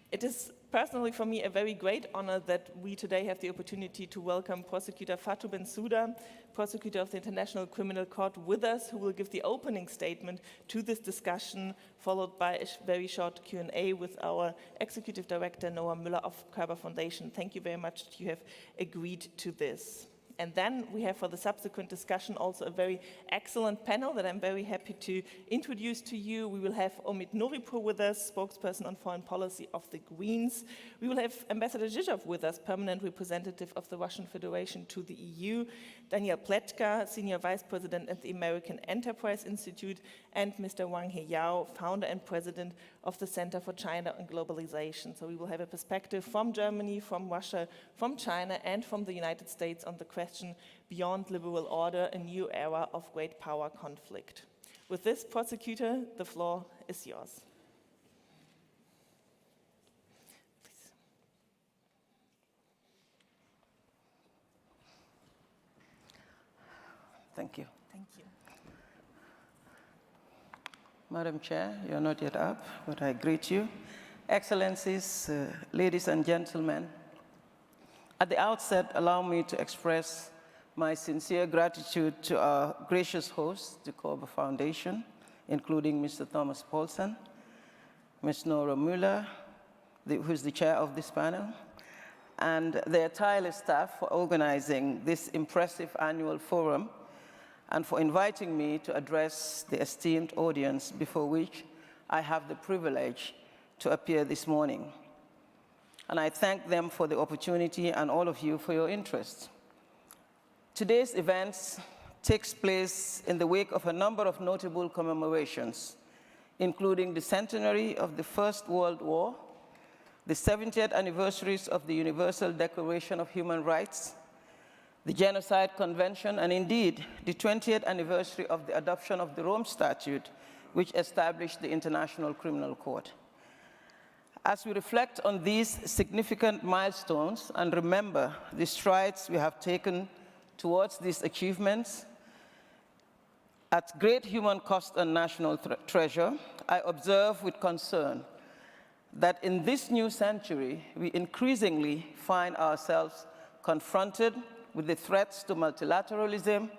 It is personally for me a very great honor that we today have the opportunity to welcome Prosecutor Fatou Bensouda, Prosecutor of the International Criminal Court, with us, who will give the opening statement to this discussion, followed by a very short Q&A with our Executive Director, Noah Müller of Körber Foundation. Thank you very much that you have agreed to this. And then we have for the subsequent discussion also a very excellent panel that I'm very happy to introduce to you. We will have Omid Nouripour with us, spokesperson on foreign policy of the Greens. We will have Ambassador Chizhov with us, permanent representative of the Russian Federation to the EU, Danielle Pletka, senior vice president at the American Enterprise Institute, and Mr. Wang Heyao, founder and president of the Center for China and Globalization. So we will have a perspective from Germany, from Russia, from China, and from the United States on the question beyond liberal order, a new era of great power conflict. With this, Prosecutor, the floor is yours. Please. Thank you. Thank you. Madam Chair, you're not yet up, but I greet you. Excellencies, ladies and gentlemen, at the outset, allow me to express my sincere gratitude to our gracious host, the Körber Foundation, including Mr. Thomas Paulsen, Ms. Nora Müller, who is the chair of this panel, and their tireless staff for organizing this impressive annual forum and for inviting me to address the esteemed audience before which I have the privilege to appear this morning. And I thank them for the opportunity and all of you for your interest. Today's event takes place in the wake of a number of notable commemorations, including the centenary of the First World War, the 70th anniversaries of the Universal Declaration of Human Rights, the Genocide Convention, and indeed the 20th anniversary of the adoption of the Rome Statute, which established the International Criminal Court. As we reflect on these significant milestones and remember the strides we have taken towards these achievements, at great human cost and national treasure, I observe with concern that in this new century, we increasingly find ourselves confronted with the threats to multilateralism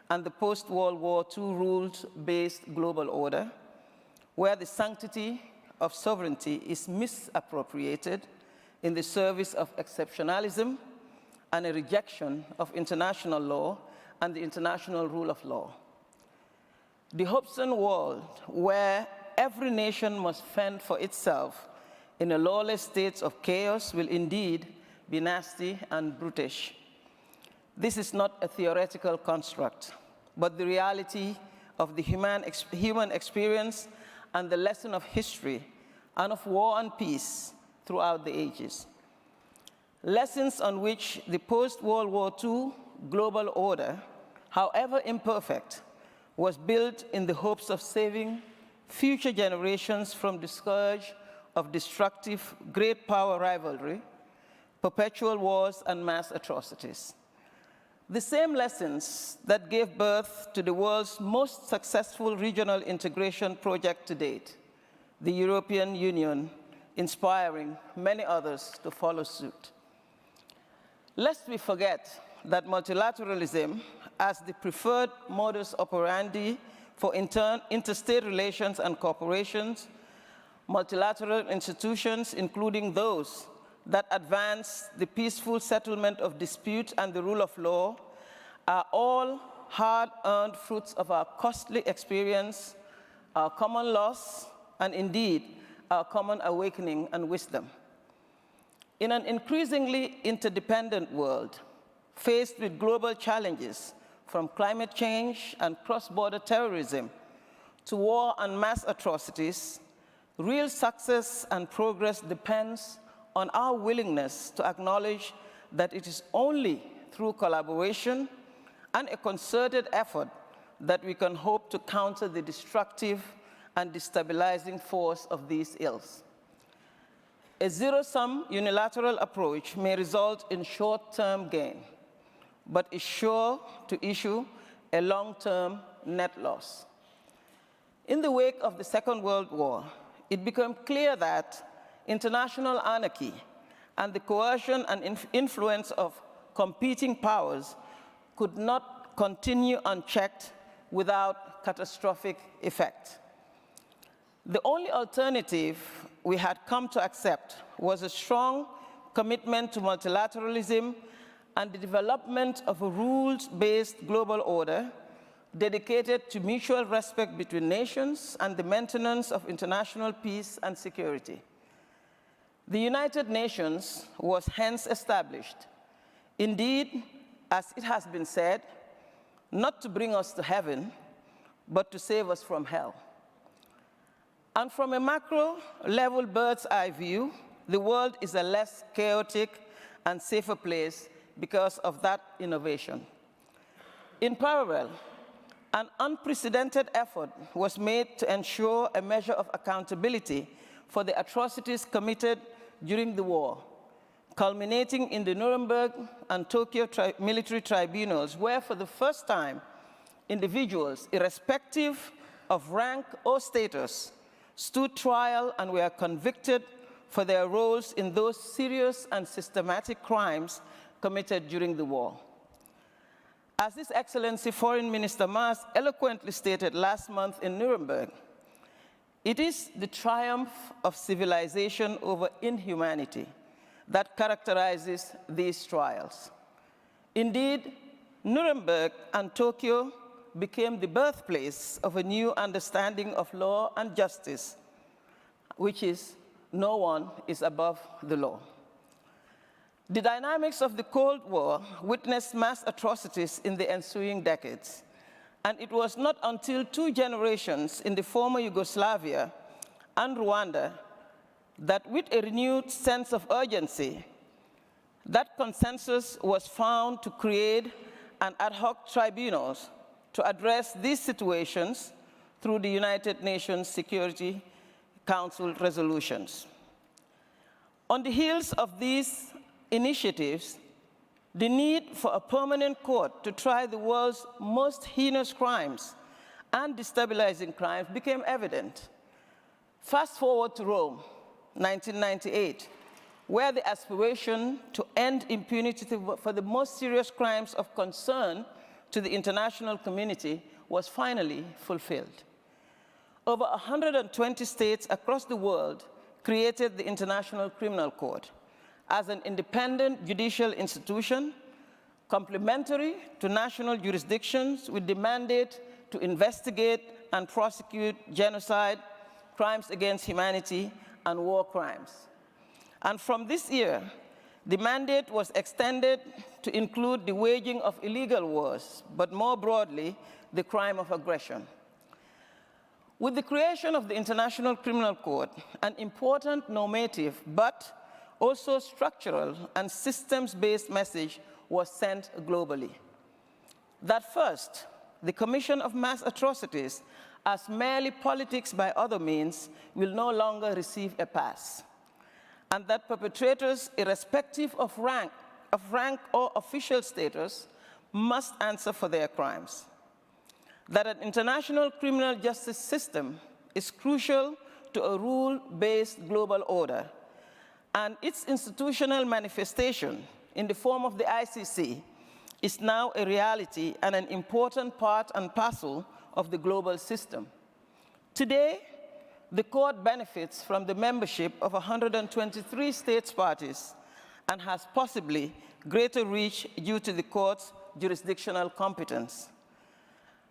and the post-World War II rules-based global order, where the sanctity of sovereignty is misappropriated in the service of exceptionalism and a rejection of international law and the international rule of law. The hopeless world where every nation must fend for itself in a lawless state of chaos will indeed be nasty and brutish. This is not a theoretical construct, but the reality of the human experience and the lesson of history and of war and peace throughout the ages. Lessons on which the post-World War II global order, however imperfect, was built in the hopes of saving future generations from the scourge of destructive great power rivalry, perpetual wars, and mass atrocities. The same lessons that gave birth to the world's most successful regional integration project to date, the European Union, inspiring many others to follow suit. Lest we forget that multilateralism, as the preferred modus operandi for interstate relations and corporations, multilateral institutions, including those that advance the peaceful settlement of dispute and the rule of law, are all hard-earned fruits of our costly experience, our common loss, and indeed, our common awakening and wisdom. In an increasingly interdependent world, faced with global challenges from climate change and cross-border terrorism to war and mass atrocities, real success and progress depends on our willingness to acknowledge that it is only through collaboration and a concerted effort that we can hope to counter the destructive and destabilizing force of these ills. A zero-sum unilateral approach may result in short-term gain, but is sure to issue a long-term net loss. In the wake of the Second World War, it became clear that international anarchy, and the coercion and influence of competing powers could not continue unchecked without catastrophic effect. The only alternative we had come to accept was a strong commitment to multilateralism and the development of a rules-based global order dedicated to mutual respect between nations and the maintenance of international peace and security. The United Nations was hence established, indeed, as it has been said, not to bring us to heaven, but to save us from hell. And from a macro-level bird's-eye view, the world is a less chaotic and safer place because of that innovation. In parallel, an unprecedented effort was made to ensure a measure of accountability for the atrocities committed during the war, culminating in the Nuremberg and Tokyo military tribunals, where for the first time, individuals, irrespective of rank or status, stood trial and were convicted for their roles in those serious and systematic crimes committed during the war. As His Excellency Foreign Minister Maas eloquently stated last month in Nuremberg, it is the triumph of civilization over inhumanity that characterizes these trials. Indeed, Nuremberg and Tokyo became the birthplace of a new understanding of law and justice, which is no one is above the law. The dynamics of the Cold War witnessed mass atrocities in the ensuing decades, and it was not until 2 generations in the former Yugoslavia and Rwanda that with a renewed sense of urgency, that consensus was found to create an ad hoc tribunals to address these situations through the United Nations Security Council resolutions. On the heels of these initiatives, the need for a permanent court to try the world's most heinous crimes and destabilizing crimes became evident. Fast forward to Rome, 1998, where the aspiration to end impunity for the most serious crimes of concern to the international community was finally fulfilled. Over 120 states across the world created the International Criminal Court as an independent judicial institution, complementary to national jurisdictions with the mandate to investigate and prosecute genocide, crimes against humanity, and war crimes. And from this year, the mandate was extended to include the waging of illegal wars, but more broadly, the crime of aggression. With the creation of the International Criminal Court, an important normative, but also structural and systems-based message was sent globally. That first, the commission of mass atrocities as merely politics by other means will no longer receive a pass, and that perpetrators, irrespective of rank or official status, must answer for their crimes. That an international criminal justice system is crucial to a rule-based global order, and its institutional manifestation in the form of the ICC is now a reality and an important part and parcel of the global system. Today, the court benefits from the membership of 123 states parties and has possibly greater reach due to the court's jurisdictional competence.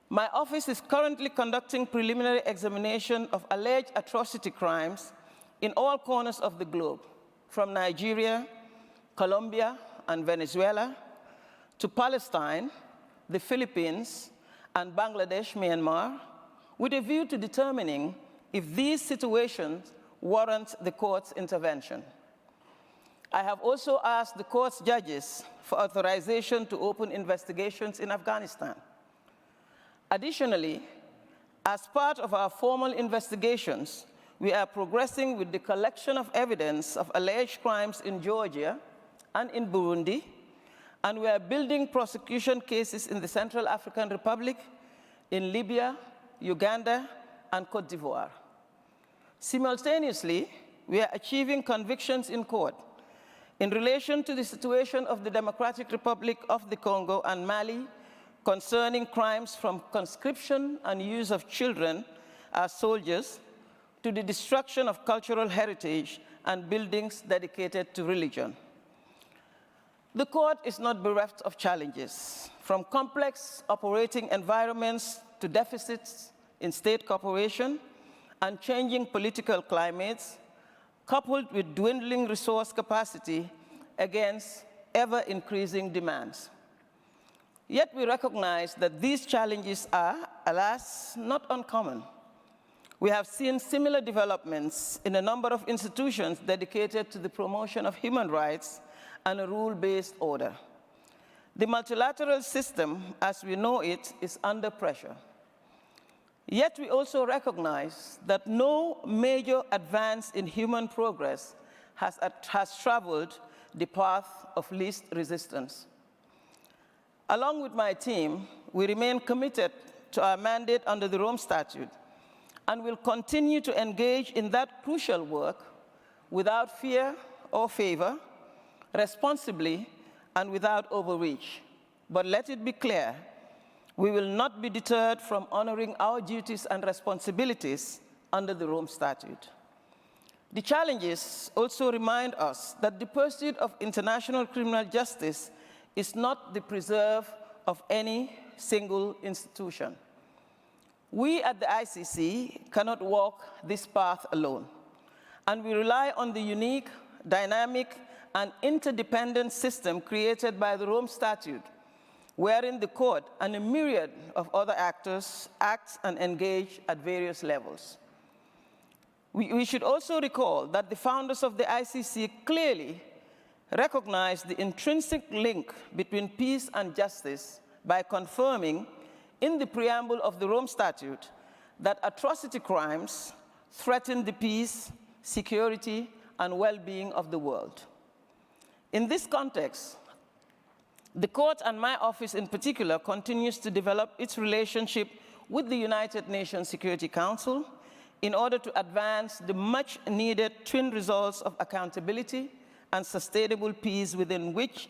My office is currently conducting preliminary examination of alleged atrocity crimes in all corners of the globe, from Nigeria, Colombia, and Venezuela, to Palestine, the Philippines, and Bangladesh, Myanmar, with a view to determining if these situations warrant the court's intervention. I have also asked the court's judges for authorization to open investigations in Afghanistan. Additionally, as part of our formal investigations, we are progressing with the collection of evidence of alleged crimes in Georgia and in Burundi, and we are building prosecution cases in the Central African Republic, in Libya, Uganda, and Cote d'Ivoire. Simultaneously, we are achieving convictions in court in relation to the situation of the Democratic Republic of the Congo and Mali concerning crimes from conscription and use of children as soldiers to the destruction of cultural heritage and buildings dedicated to religion. The court is not bereft of challenges, from complex operating environments to deficits in state cooperation and changing political climates, coupled with dwindling resource capacity against ever-increasing demands. Yet we recognize that these challenges are, alas, not uncommon. We have seen similar developments in a number of institutions dedicated to the promotion of human rights and a rule-based order. The multilateral system, as we know it, is under pressure. Yet we also recognize that no major advance in human progress has traveled the path of least resistance. Along with my team, we remain committed to our mandate under the Rome Statute and will continue to engage in that crucial work without fear or favor, responsibly and without overreach. But let it be clear, we will not be deterred from honoring our duties and responsibilities under the Rome Statute. The challenges also remind us that the pursuit of international criminal justice is not the preserve of any single institution. We at the ICC cannot walk this path alone, and we rely on the unique, dynamic, and interdependent system created by the Rome Statute, wherein the court and a myriad of other actors act and engage at various levels. We should also recall that the founders of the ICC clearly recognized the intrinsic link between peace and justice by confirming in the preamble of the Rome Statute that atrocity crimes threaten the peace, security, and well-being of the world. In this context, the court and my office in particular continues to develop its relationship with the United Nations Security Council in order to advance the much-needed twin results of accountability and sustainable peace within which,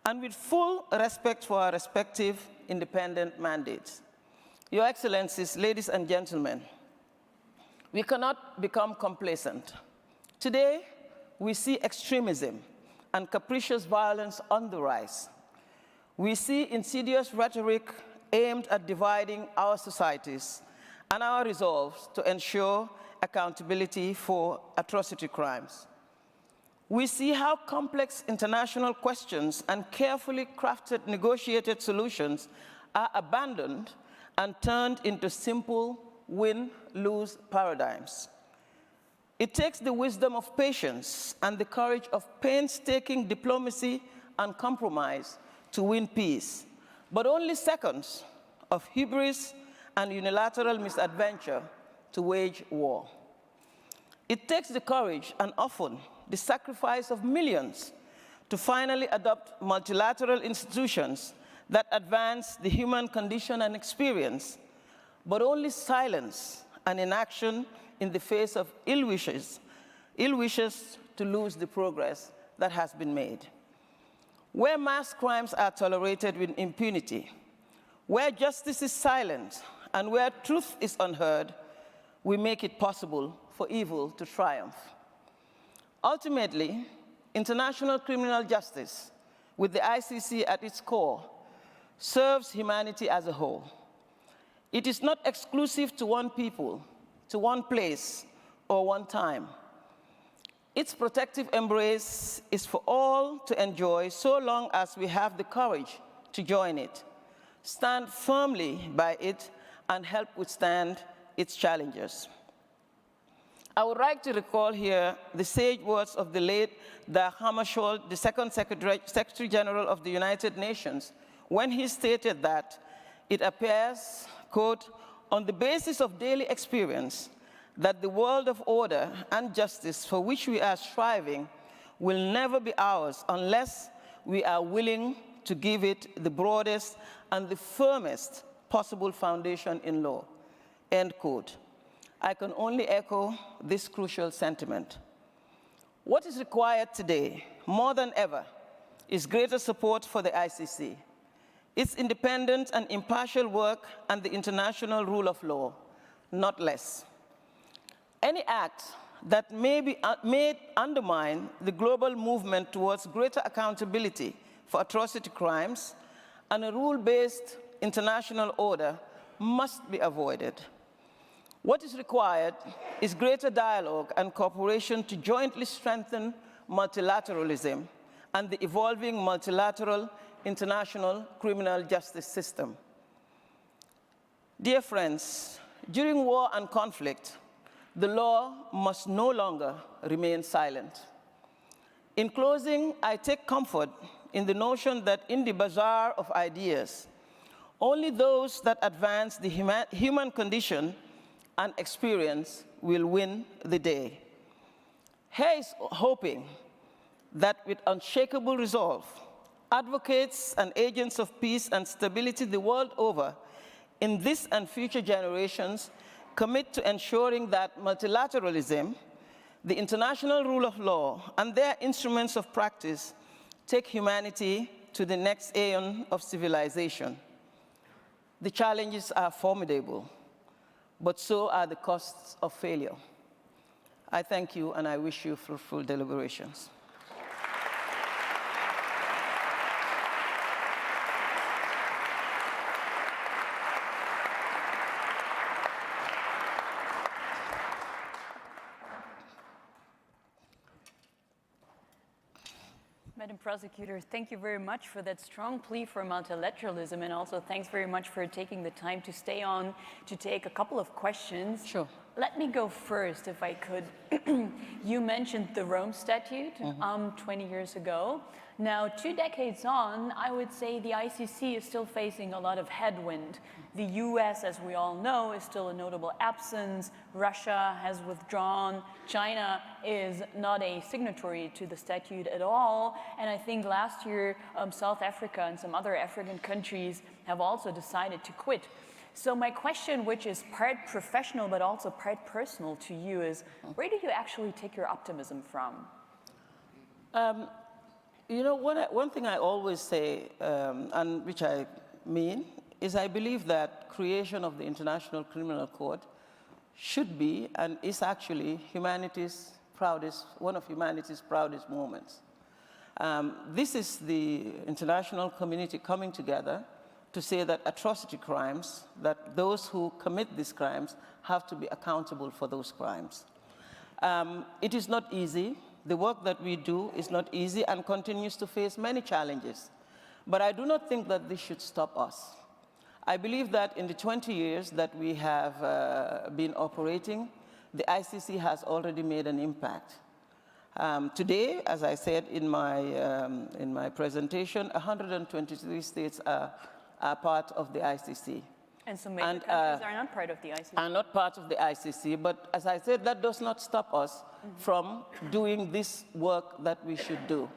and with full respect for our respective independent mandates. Your Excellencies, ladies and gentlemen, we cannot become complacent. Today, we see extremism and capricious violence on the rise. We see insidious rhetoric aimed at dividing our societies and our resolve to ensure accountability for atrocity crimes. We see how complex international questions and carefully crafted negotiated solutions are abandoned and turned into simple win-lose paradigms. It takes the wisdom of patience and the courage of painstaking diplomacy and compromise to win peace, but only seconds of hubris and unilateral misadventure to wage war. It takes the courage and often the sacrifice of millions to finally adopt multilateral institutions that advance the human condition and experience, but only silence and inaction in the face of ill wishes to lose the progress that has been made. Where mass crimes are tolerated with impunity, where justice is silent, and where truth is unheard, we make it possible for evil to triumph. Ultimately, international criminal justice, with the ICC at its core, serves humanity as a whole. It is not exclusive to one people, to one place, or one time. Its protective embrace is for all to enjoy so long as we have the courage to join it, stand firmly by it, and help withstand its challenges. I would like to recall here the sage words of the late Dag Hammarskjöld, the second Secretary General of the United Nations, when he stated that it appears, quote, on the basis of daily experience, that the world of order and justice for which we are striving will never be ours unless we are willing to give it the broadest and the firmest possible foundation in law, end quote. I can only echo this crucial sentiment. What is required today, more than ever, is greater support for the ICC, its independent and impartial work, and the international rule of law, not less. Any act that may undermine the global movement towards greater accountability for atrocity crimes and a rule-based international order must be avoided. What is required is greater dialogue and cooperation to jointly strengthen multilateralism and the evolving multilateral international criminal justice system. Dear friends, during war and conflict, the law must no longer remain silent. In closing, I take comfort in the notion that in the bazaar of ideas, only those that advance the human condition and experience will win the day. Here is hoping that with unshakable resolve, advocates and agents of peace and stability the world over, in this and future generations, commit to ensuring that multilateralism, the international rule of law, and their instruments of practice take humanity to the next aeon of civilization. The challenges are formidable, but so are the costs of failure. I thank you, and I wish you fruitful deliberations. Madam Prosecutor, thank you very much for that strong plea for multilateralism, and also thanks very much for taking the time to stay on to take a couple of questions. Sure. Let me go first, if I could. You mentioned the Rome Statute 20 years ago. Now, 2 decades on, I would say the ICC is still facing a lot of headwind. The US, as we all know, is still a notable absence. Russia has withdrawn. China is not a signatory to the statute at all. And I think last year, South Africa and some other African countries have also decided to quit. So my question, which is part professional but also part personal to you, is where do you actually take your optimism from? You know, one thing I always say, and which I mean, is I believe that creation of the International Criminal Court should be and is actually humanity's proudest, one of humanity's proudest moments. This is the international community coming together to say that atrocity crimes, that those who commit these crimes have to be accountable for those crimes. It is not easy. The work that we do is not easy and continues to face many challenges. But I do not think that this should stop us. I believe that in the 20 years that we have been operating, the ICC has already made an impact. Today, as I said in my presentation, 123 states are part of the ICC. And so major countries are not part of the ICC. Are not part of the ICC, but as I said, that does not stop us from doing this work that we should do.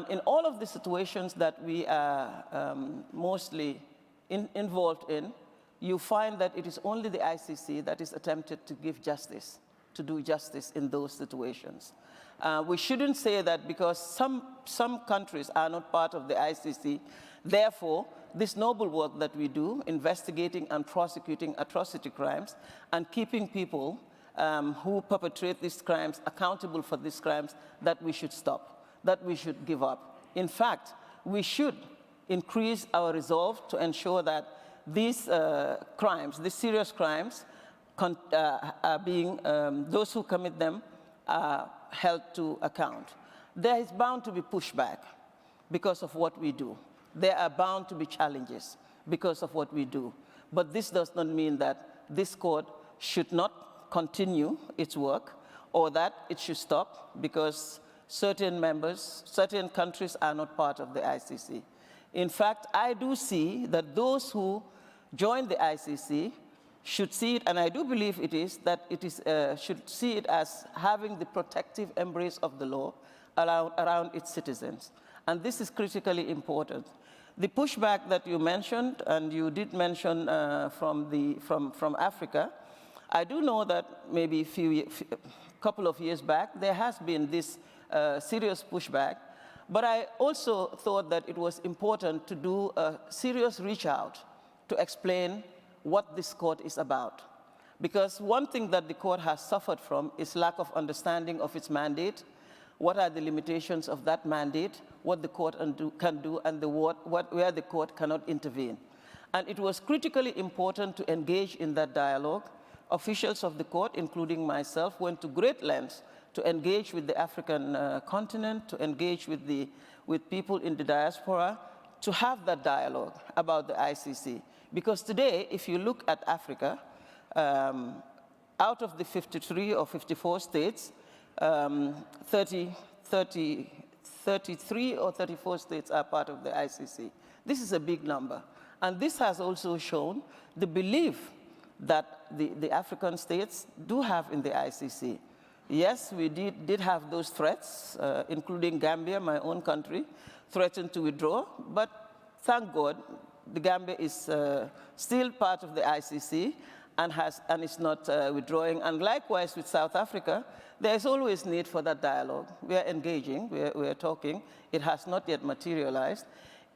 In all of the situations that we are mostly involved in, you find that it is only the ICC that is attempted to give justice, to do justice in those situations. We shouldn't say that because some countries are not part of the ICC, therefore, this noble work that we do, investigating and prosecuting atrocity crimes and keeping people who perpetrate these crimes accountable for these crimes, that we should stop, that we should give up. In fact, we should increase our resolve to ensure that these crimes, these serious crimes, are being, those who commit them are held to account. There is bound to be pushback because of what we do. There are bound to be challenges because of what we do. But this does not mean that this court should not continue its work or that it should stop because certain members, certain countries are not part of the ICC. In fact, I do see that those who join the ICC should see it, and I do believe it is, that it is, should see it as having the protective embrace of the law around its citizens. And this is critically important. The pushback that you mentioned, and you did mention from Africa, I do know that maybe couple of years back, there has been this serious pushback. But I also thought that it was important to do a serious reach out to explain what this court is about. Because one thing that the court has suffered from is lack of understanding of its mandate, what are the limitations of that mandate, what the court can do, and where the court cannot intervene. And it was critically important to engage in that dialogue. Officials of the court, including myself, went to great lengths to engage with the African continent, to engage with people in the diaspora, to have that dialogue about the ICC. Because today, if you look at Africa, out of the 53 or 54 states, 33 or 34 states are part of the ICC. This is a big number. And this has also shown the belief that the African states do have in the ICC. Yes, we did have those threats, including Gambia, my own country, threatened to withdraw, but thank God, the Gambia is still part of the ICC and is not withdrawing. And likewise with South Africa, there is always need for that dialogue. We are engaging, we are talking. It has not yet materialized.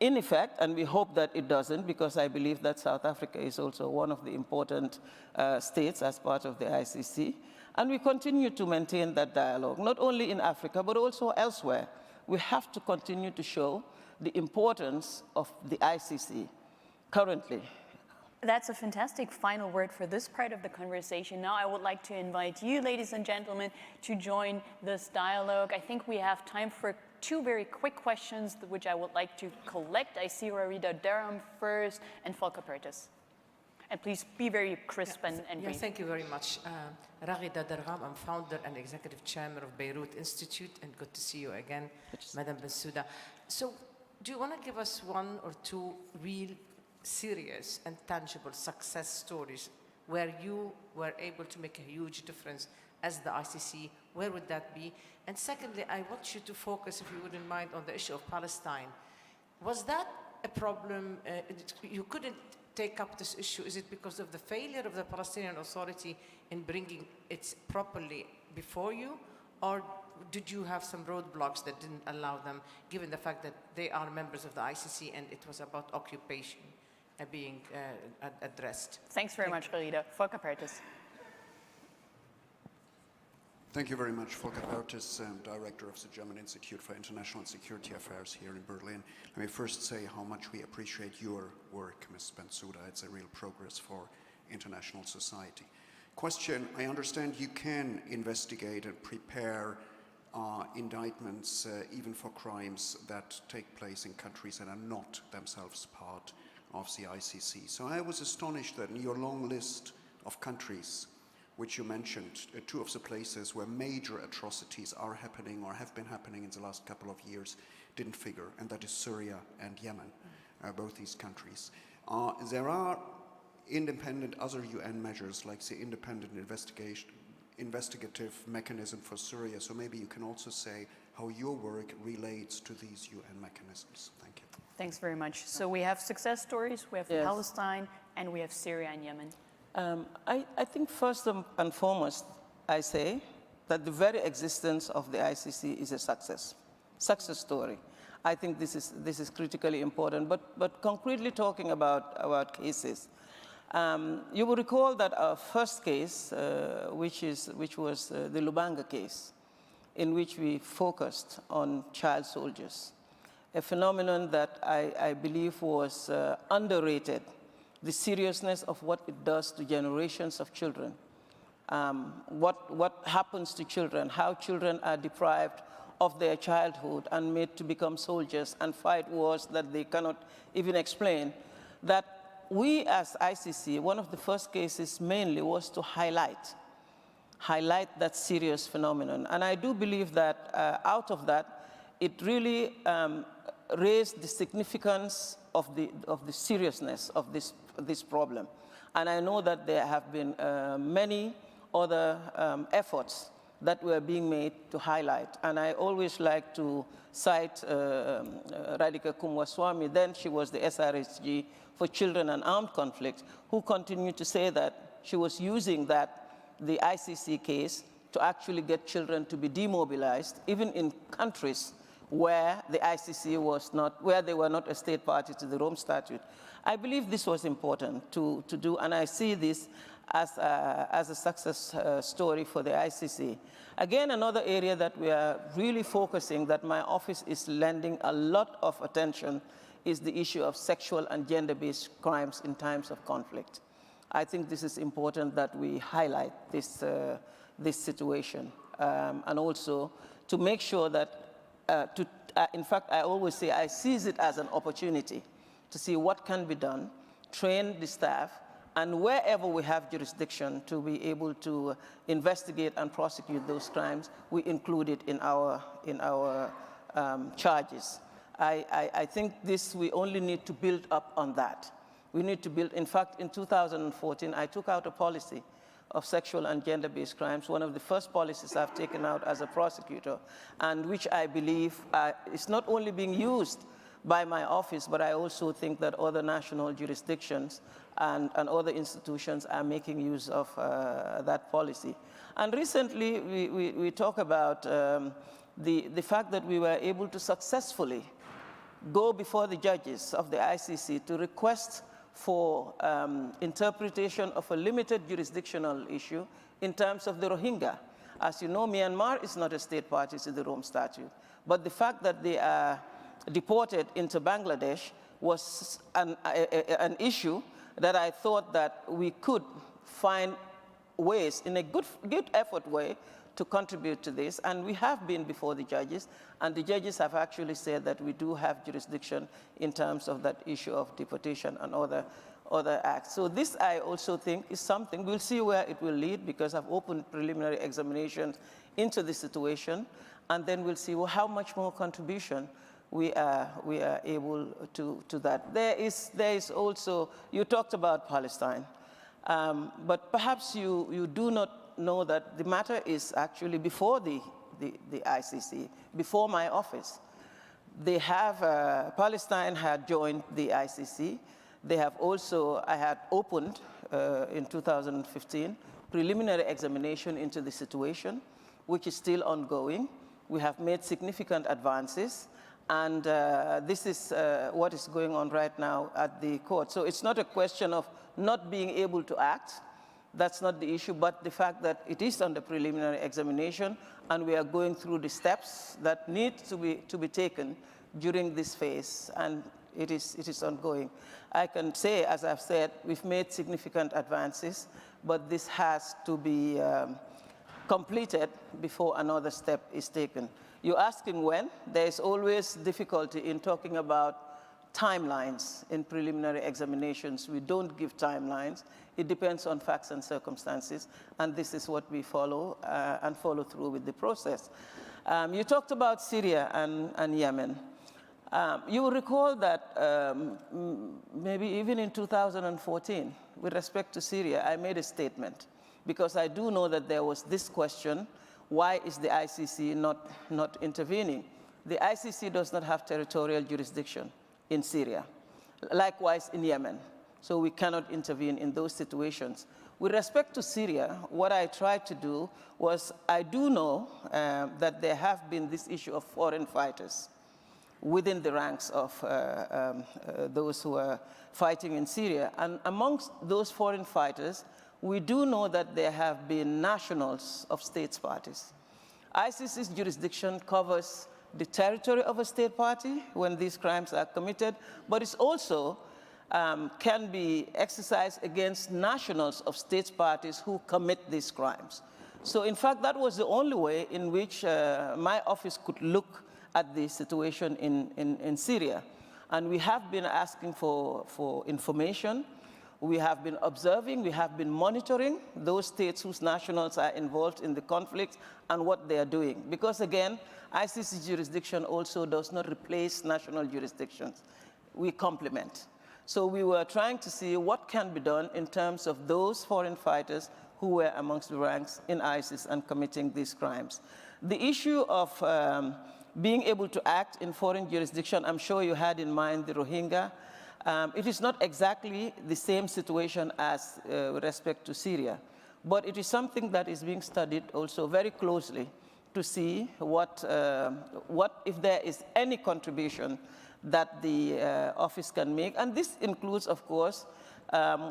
In effect, and we hope that it doesn't, because I believe that South Africa is also one of the important states as part of the ICC. And we continue to maintain that dialogue, not only in Africa, but also elsewhere. We have to continue to show the importance of the ICC currently. That's a fantastic final word for this part of the conversation. Now I would like to invite you, ladies and gentlemen, to join this dialogue. I think we have time for two very quick questions, which I would like to collect. I see Rarida Durham first, and Volker Perthes. And please be very crisp and brief. Thank you very much. Rarida Durham, I'm founder and executive chairman of Beirut Institute, and good to see you again, Madam Bensouda. So, do you want to give us one or two real serious and tangible success stories where you were able to make a huge difference as the ICC? Where would that be? And secondly, I want you to focus, if you wouldn't mind, on the issue of Palestine. Was that a problem? You couldn't take up this issue. Is it because of the failure of the Palestinian Authority in bringing it properly before you? Or did you have some roadblocks that didn't allow them, given the fact that they are members of the ICC and it was about occupation being addressed? Thanks very much, Rarida. Volker Perthes. Thank you very much, Volker Perthes, Director of the German Institute for International Security Affairs here in Berlin. Let me first say how much we appreciate your work, Ms. Bensouda. It's a real progress for international society. Question, I understand you can investigate and prepare indictments even for crimes that take place in countries that are not themselves part of the ICC. So I was astonished that in your long list of countries which you mentioned, two of the places where major atrocities are happening or have been happening in the last couple of years didn't figure, and that is Syria and Yemen, both these countries. There are independent other UN measures like the independent investigative mechanism for Syria, so maybe you can also say how your work relates to these UN mechanisms. Thank you. Thanks very much. So we have success stories, we have Palestine, and we have Syria and Yemen. I think first and foremost, I say that the very existence of the ICC is a success story. I think this is critically important. But concretely talking about cases, you will recall that our first case, which was the Lubanga case, in which we focused on child soldiers, a phenomenon that I believe was underrated. The seriousness of what it does to generations of children, what happens to children, how children are deprived of their childhood and made to become soldiers and fight wars that they cannot even explain, that we as ICC, one of the first cases mainly was to highlight that serious phenomenon. And I do believe that out of that, it really raised the significance of the seriousness of this problem. And I know that there have been many other efforts that were being made to highlight. And I always like to cite Radhika Kumwaswamy. Then she was the SRHG for Children and Armed Conflict, who continued to say that she was using the ICC case to actually get children to be demobilized, even in countries where the ICC was not, where they were not a state party to the Rome Statute. I believe this was important to do, and I see this as a success story for the ICC. Again, another area that we are really focusing, that my office is lending a lot of attention, is the issue of sexual and gender-based crimes in times of conflict. I think this is important that we highlight this, this situation, and also to make sure that, in fact, I always say I seize it as an opportunity to see what can be done, train the staff, and wherever we have jurisdiction to be able to investigate and prosecute those crimes, we include it in our charges. I think this, we only need to build up on that. We need to build, in fact, in 2014, I took out a policy of sexual and gender-based crimes, one of the first policies I've taken out as a prosecutor, and which I believe is not only being used by my office, but I also think that other national jurisdictions and other institutions are making use of that policy. And recently, we talk about the fact that we were able to successfully go before the judges of the ICC to request for interpretation of a limited jurisdictional issue in terms of the Rohingya. As you know, Myanmar is not a state party to the Rome Statute, but the fact that they are deported into Bangladesh was an issue that I thought that we could find ways, in a good effort way, to contribute to this, and we have been before the judges, and the judges have actually said that we do have jurisdiction in terms of that issue of deportation and other acts. So this, I also think, is something, we'll see where it will lead, because I've opened preliminary examinations into the situation, and then we'll see, well, how much more contribution we are able to that. There is also, you talked about Palestine, but perhaps you do not know that the matter is actually before the ICC, before my office. They have, Palestine had joined the ICC. They have also, I had opened in 2015, preliminary examination into the situation, which is still ongoing. We have made significant advances, and this is what is going on right now at the court. So it's not a question of not being able to act. That's not the issue, but the fact that it is under preliminary examination, and we are going through the steps that need to be taken during this phase, and it is ongoing. I can say, as I've said, we've made significant advances, but this has to be completed before another step is taken. You're asking when? There is always difficulty in talking about timelines in preliminary examinations. We don't give timelines. It depends on facts and circumstances, and this is what we follow and follow through with the process. You talked about Syria and Yemen. You will recall that maybe even in 2014, with respect to Syria, I made a statement, because I do know that there was this question, why is the ICC not intervening? The ICC does not have territorial jurisdiction in Syria. Likewise in Yemen. So we cannot intervene in those situations. With respect to Syria, what I tried to do was, I do know that there have been this issue of foreign fighters within the ranks of those who are fighting in Syria. And amongst those foreign fighters, we do know that there have been nationals of states parties. ICC's jurisdiction covers the territory of a state party when these crimes are committed, but it's also can be exercised against nationals of state parties who commit these crimes. So in fact, that was the only way in which my office could look at the situation in Syria. And we have been asking for information. We have been observing, we have been monitoring those states whose nationals are involved in the conflict and what they are doing. Because again, ICC jurisdiction also does not replace national jurisdictions. We complement. So we were trying to see what can be done in terms of those foreign fighters who were amongst the ranks in ISIS and committing these crimes. The issue of being able to act in foreign jurisdiction, I'm sure you had in mind the Rohingya. It is not exactly the same situation as with respect to Syria. But it is something that is being studied also very closely to see what if there is any contribution that the office can make. And this includes, of course,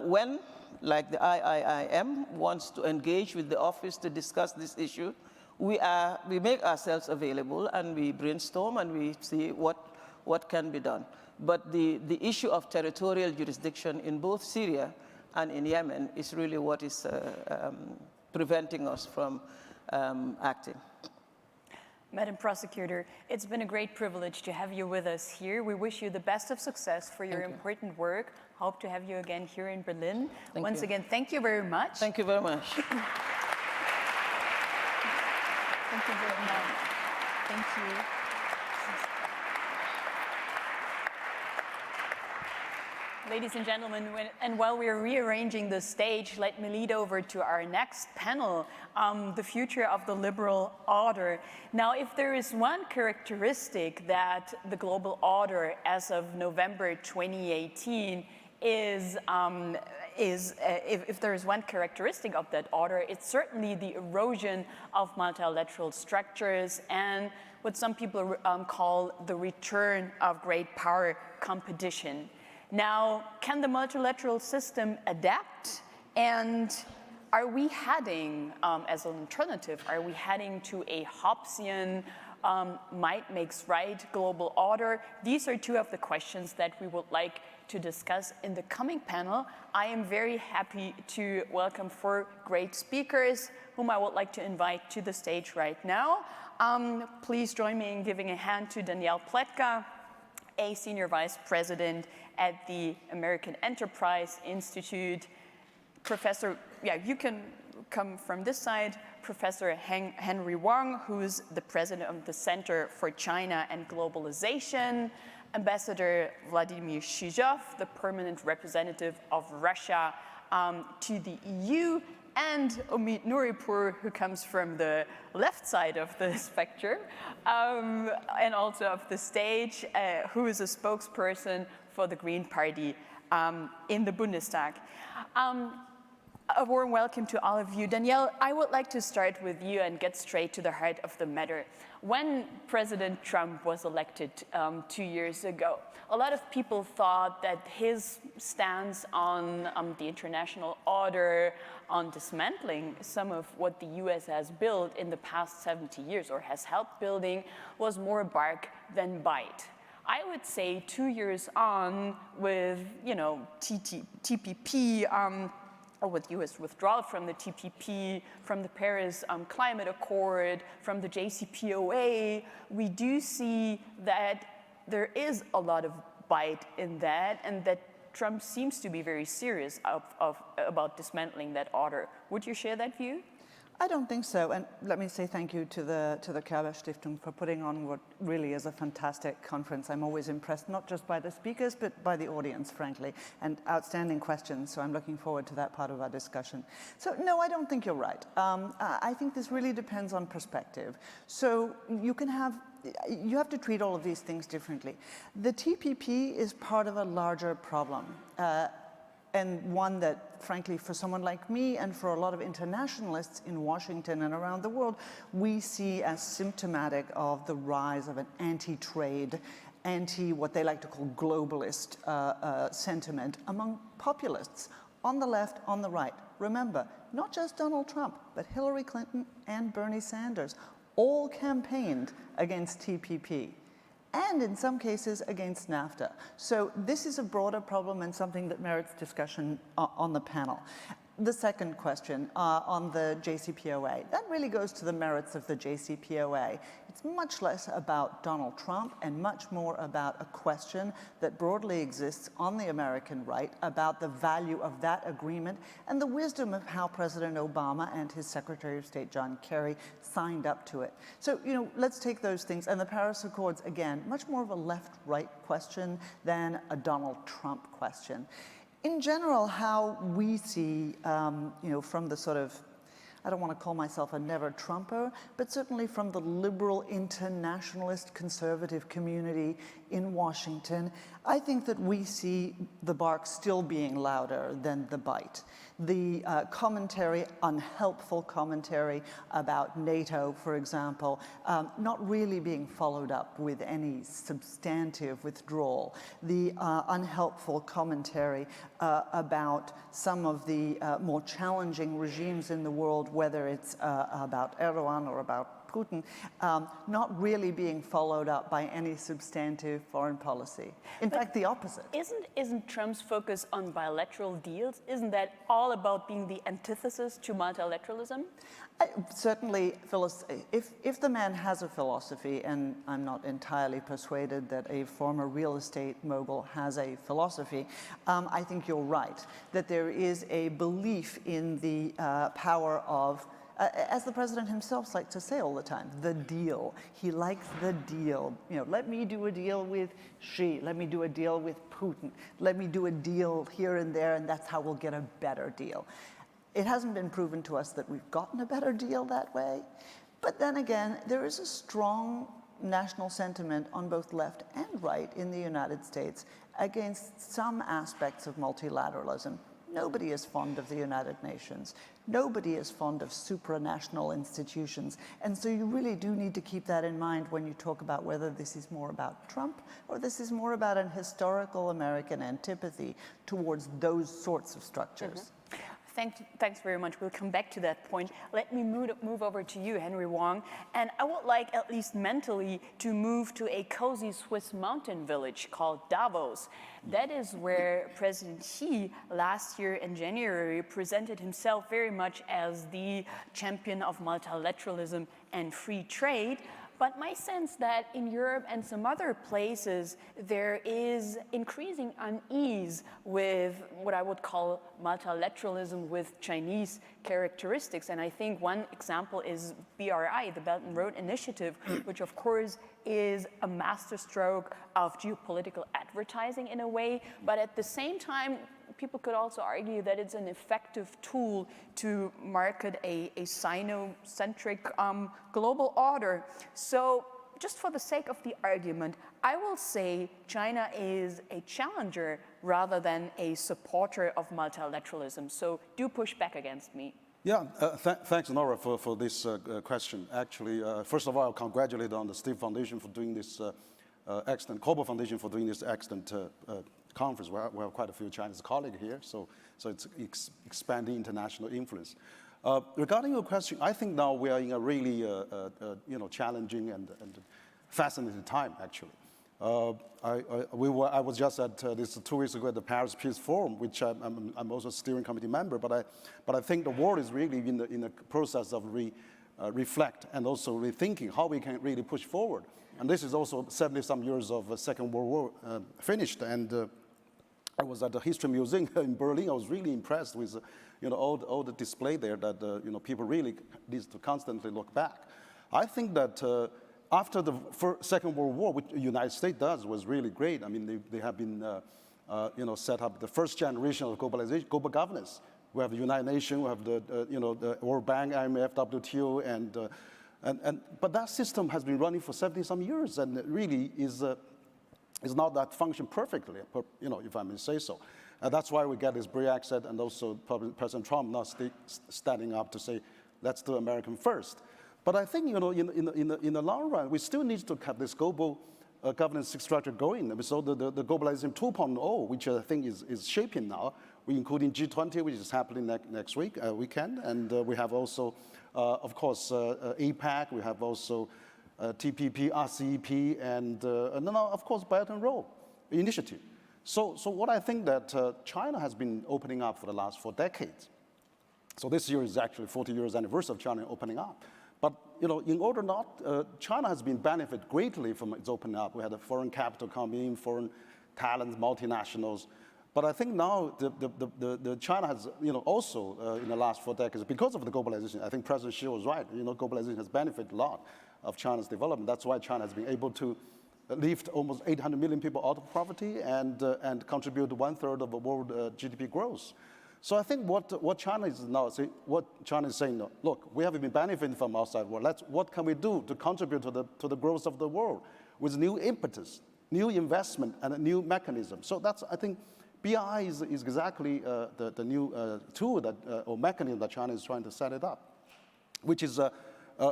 when, like the IIIM wants to engage with the office to discuss this issue, we make ourselves available and we brainstorm and we see what can be done. But the issue of territorial jurisdiction in both Syria and in Yemen is really what is preventing us from acting. Madam Prosecutor, it's been a great privilege to have you with us here. We wish you the best of success for your important work. Hope to have you again here in Berlin. Once again, thank you very much. Thank you very much. Thank you very much. Thank you. Ladies and gentlemen, and while we are rearranging the stage, let me lead over to our next panel, the future of the liberal order. Now, if there is one characteristic that the global order as of November 2018 if there is one characteristic of that order, it's certainly the erosion of multilateral structures and what some people call the return of great power competition. Now, can the multilateral system adapt? And are we heading, as an alternative, are we heading to a Hobbesian might makes right global order? These are two of the questions that we would like to discuss in the coming panel. I am very happy to welcome 4 great speakers whom I would like to invite to the stage right now. Please join me in giving a hand to Danielle Pletka, a Senior Vice President at the American Enterprise Institute. Professor, you can come from this side, Professor Henry Wang, who's the President of the Center for China and Globalization, Ambassador Vladimir Chizhov, the Permanent Representative of Russia to the EU, and Omid Nouripour, who comes from the left side of the spectrum, and also of the stage, who is a spokesperson for the Green Party in the Bundestag. A warm welcome to all of you. Danielle, I would like to start with you and get straight to the heart of the matter. When President Trump was elected 2 years ago, a lot of people thought that his stance on the international order, on dismantling some of what the US has built in the past 70 years or has helped building was more bark than bite. I would say 2 years on with, TPP, or with US withdrawal from the TPP, from the Paris Climate Accord, from the JCPOA, we do see that there is a lot of bite in that and that Trump seems to be very serious about dismantling that order. Would you share that view? I don't think so, and let me say thank you to the Körber-Stiftung for putting on what really is a fantastic conference. I'm always impressed, not just by the speakers, but by the audience, frankly, and outstanding questions, so I'm looking forward to that part of our discussion. So, no, I don't think you're right. I think this really depends on perspective. So you have to treat all of these things differently. The TPP is part of a larger problem. And one that, frankly, for someone like me and for a lot of internationalists in Washington and around the world, we see as symptomatic of the rise of an anti-trade, what they like to call globalist sentiment among populists on the left, on the right. Remember, not just Donald Trump, but Hillary Clinton and Bernie Sanders all campaigned against TPP. And in some cases against NAFTA. So this is a broader problem and something that merits discussion on the panel. The second question on the JCPOA, that really goes to the merits of the JCPOA. It's much less about Donald Trump and much more about a question that broadly exists on the American right about the value of that agreement and the wisdom of how President Obama and his Secretary of State, John Kerry, signed up to it. So, let's take those things. And the Paris Accords, again, much more of a left-right question than a Donald Trump question. In general, how we see, from the sort of, I don't want to call myself a never-Trumper, but certainly from the liberal, internationalist, conservative community in Washington, I think that we see the bark still being louder than the bite. The commentary, unhelpful commentary about NATO, for example, not really being followed up with any substantive withdrawal. The unhelpful commentary about some of the more challenging regimes in the world, whether it's about Erdogan or about Putin, not really being followed up by any substantive foreign policy. In fact, the opposite. Isn't Trump's focus on bilateral deals, isn't that all about being the antithesis to multilateralism? Certainly, if the man has a philosophy, and I'm not entirely persuaded that a former real estate mogul has a philosophy, I think you're right, that there is a belief in the power of, as the president himself likes to say all the time, the deal. He likes the deal. You know, let me do a deal with Xi, let me do a deal with Putin, let me do a deal here and there, and that's how we'll get a better deal. It hasn't been proven to us that we've gotten a better deal that way. But then again, there is a strong national sentiment on both left and right in the United States against some aspects of multilateralism. Nobody is fond of the United Nations. Nobody is fond of supranational institutions. And so you really do need to keep that in mind when you talk about whether this is more about Trump or this is more about an historical American antipathy towards those sorts of structures. Mm-hmm. Thanks very much. We'll come back to that point. Let me move over to you, Henry Wong. And I would like, at least mentally, to move to a cozy Swiss mountain village called Davos. That is where President Xi, last year in January, presented himself very much as the champion of multilateralism and free trade. But my sense that in Europe and some other places, there is increasing unease with what I would call multilateralism with Chinese characteristics. And I think one example is BRI, the Belt and Road Initiative, which of course is a masterstroke of geopolitical advertising in a way. But at the same time, people could also argue that it's an effective tool to market a Sino-centric global order. So just for the sake of the argument, I will say China is a challenger rather than a supporter of multilateralism. So do push back against me. Yeah, thanks, Nora, for this question. Actually, first of all, I'll congratulate on the Steve Foundation for doing this excellent, Körber Foundation for doing this excellent conference. We have quite a few Chinese colleagues here, so it's expanding international influence. Regarding your question, I think now we are in a really challenging and fascinating time, actually. I was just at this 2 weeks ago at the Paris Peace Forum, which I'm also a steering committee member, but I think the world is really in the process of reflect and also rethinking how we can really push forward. And this is also 70-some years of Second World War finished. And I was at the History Museum in Berlin. I was really impressed with all the display there that people really need to constantly look back. I think that after the Second World War, which the United States does, was really great. I mean, they have been set up the first generation of globalization, global governance. We have the United Nations, we have the World Bank, IMF, WTO, but that system has been running for 70-some years, and it really is not that function perfectly, if I may say so. That's why we get this Brexit, and also President Trump now standing up to say, let's do American first. But I think, in the long run, we still need to have this global governance structure going. So the globalization 2.0, which I think is shaping now, including G20, which is happening next weekend, and we have also, of course, APEC, we have also TPP, RCEP, and now, of course, Belt and Road Initiative. So what I think that China has been opening up for the last 4 decades. So this year is actually 40 years anniversary of China opening up. But in order not, China has been benefit greatly from its opening up. We had a foreign capital coming in, foreign talents, multinationals. But I think now the China has, also in the last 4 decades, because of the globalization, I think President Xi was right. Globalization has benefited a lot of China's development. That's why China has been able to lift almost 800 million people out of poverty and contribute 1/3 of the world GDP growth. So I think what China is now saying, look, we have been benefiting from outside world. What can we do to contribute to the growth of the world with new impetus, new investment, and a new mechanism? So that's, I think, BRI is exactly the new tool that, or mechanism that China is trying to set it up, which is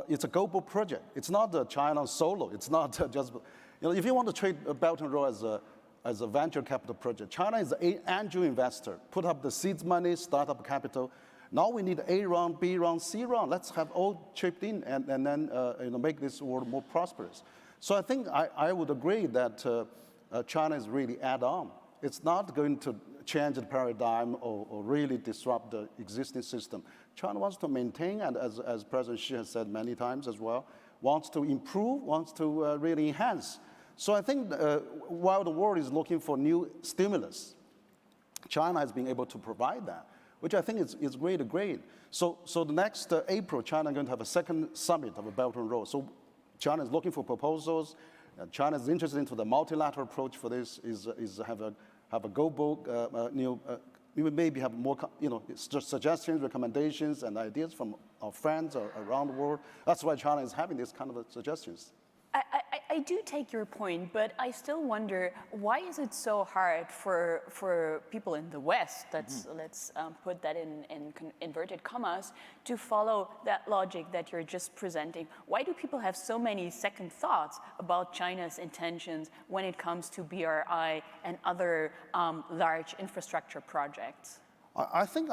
it's a global project. It's not China solo. It's not just, if you want to treat Belt and Road as a venture capital project, China is an angel investor, put up the seed money, startup capital. Now we need A round, B round, C round. Let's have all chipped in and then make this world more prosperous. So I think I would agree that China is really add-on. It's not going to change the paradigm or really disrupt the existing system. China wants to maintain, and as President Xi has said many times as well, wants to improve, wants to really enhance. So I think while the world is looking for new stimulus, China has been able to provide that, which I think is great. So the next April, China is going to have a second summit of a Belt and Road. So China is looking for proposals. China is interested into the multilateral approach for this, is have a global, we maybe have more, suggestions, recommendations, and ideas from our friends around the world. That's why China is having this kind of suggestions. I do take your point, but I still wonder, why is it so hard for people in the West, let's put that in inverted commas, to follow that logic that you're just presenting? Why do people have so many second thoughts about China's intentions when it comes to BRI and other large infrastructure projects? I think,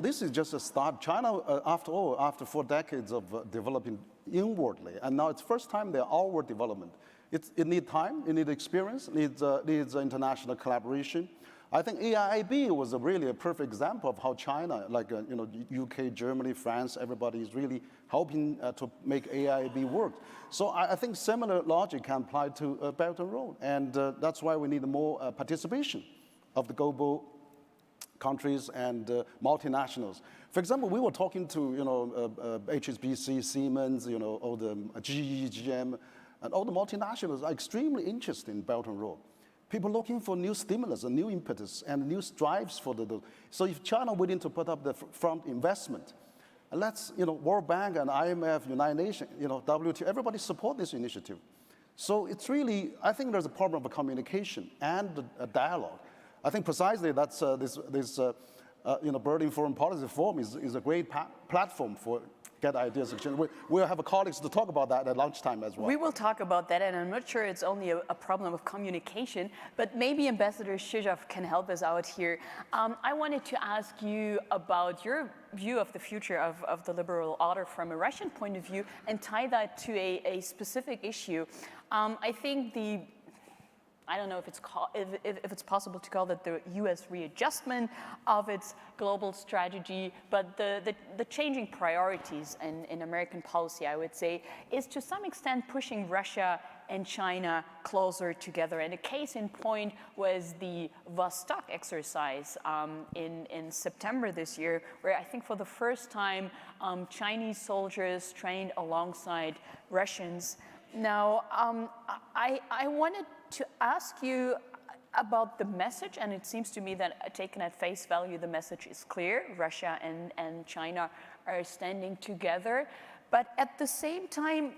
this is just a start. China, after all, after 4 decades of developing inwardly, and now it's first time they're outward development. It needs time, it needs experience, it needs international collaboration. I think AIIB was really a perfect example of how China, like UK, Germany, France, everybody is really helping to make AIIB work. So I think similar logic can apply to Belt and Road, and that's why we need more participation of the global countries and multinationals. For example, we were talking to HSBC, Siemens, all the GE, GM, and all the multinationals are extremely interested in Belt and Road. People looking for new stimulus and new impetus and new drives for the. So if China willing to put up the front investment, and let's World Bank and IMF, United Nations, WTO, everybody support this initiative. So it's really, I think there's a problem of communication and a dialogue. I think precisely that's this Berlin Foreign Policy Forum is a great platform for get ideas exchange. We'll have colleagues to talk about that at lunchtime as well. We will talk about that, and I'm not sure it's only a problem of communication, but maybe Ambassador Chizhov can help us out here. I wanted to ask you about your view of the future of the liberal order from a Russian point of view and tie that to a specific issue. I think I don't know if it's possible to call that the U.S. readjustment of its global strategy, but the changing priorities in American policy, I would say, is to some extent pushing Russia and China closer together. And a case in point was the Vostok exercise in September this year, where I think for the first time Chinese soldiers trained alongside Russians. Now, I wanted to ask you about the message, and it seems to me that taken at face value, the message is clear. Russia and China are standing together. But at the same time,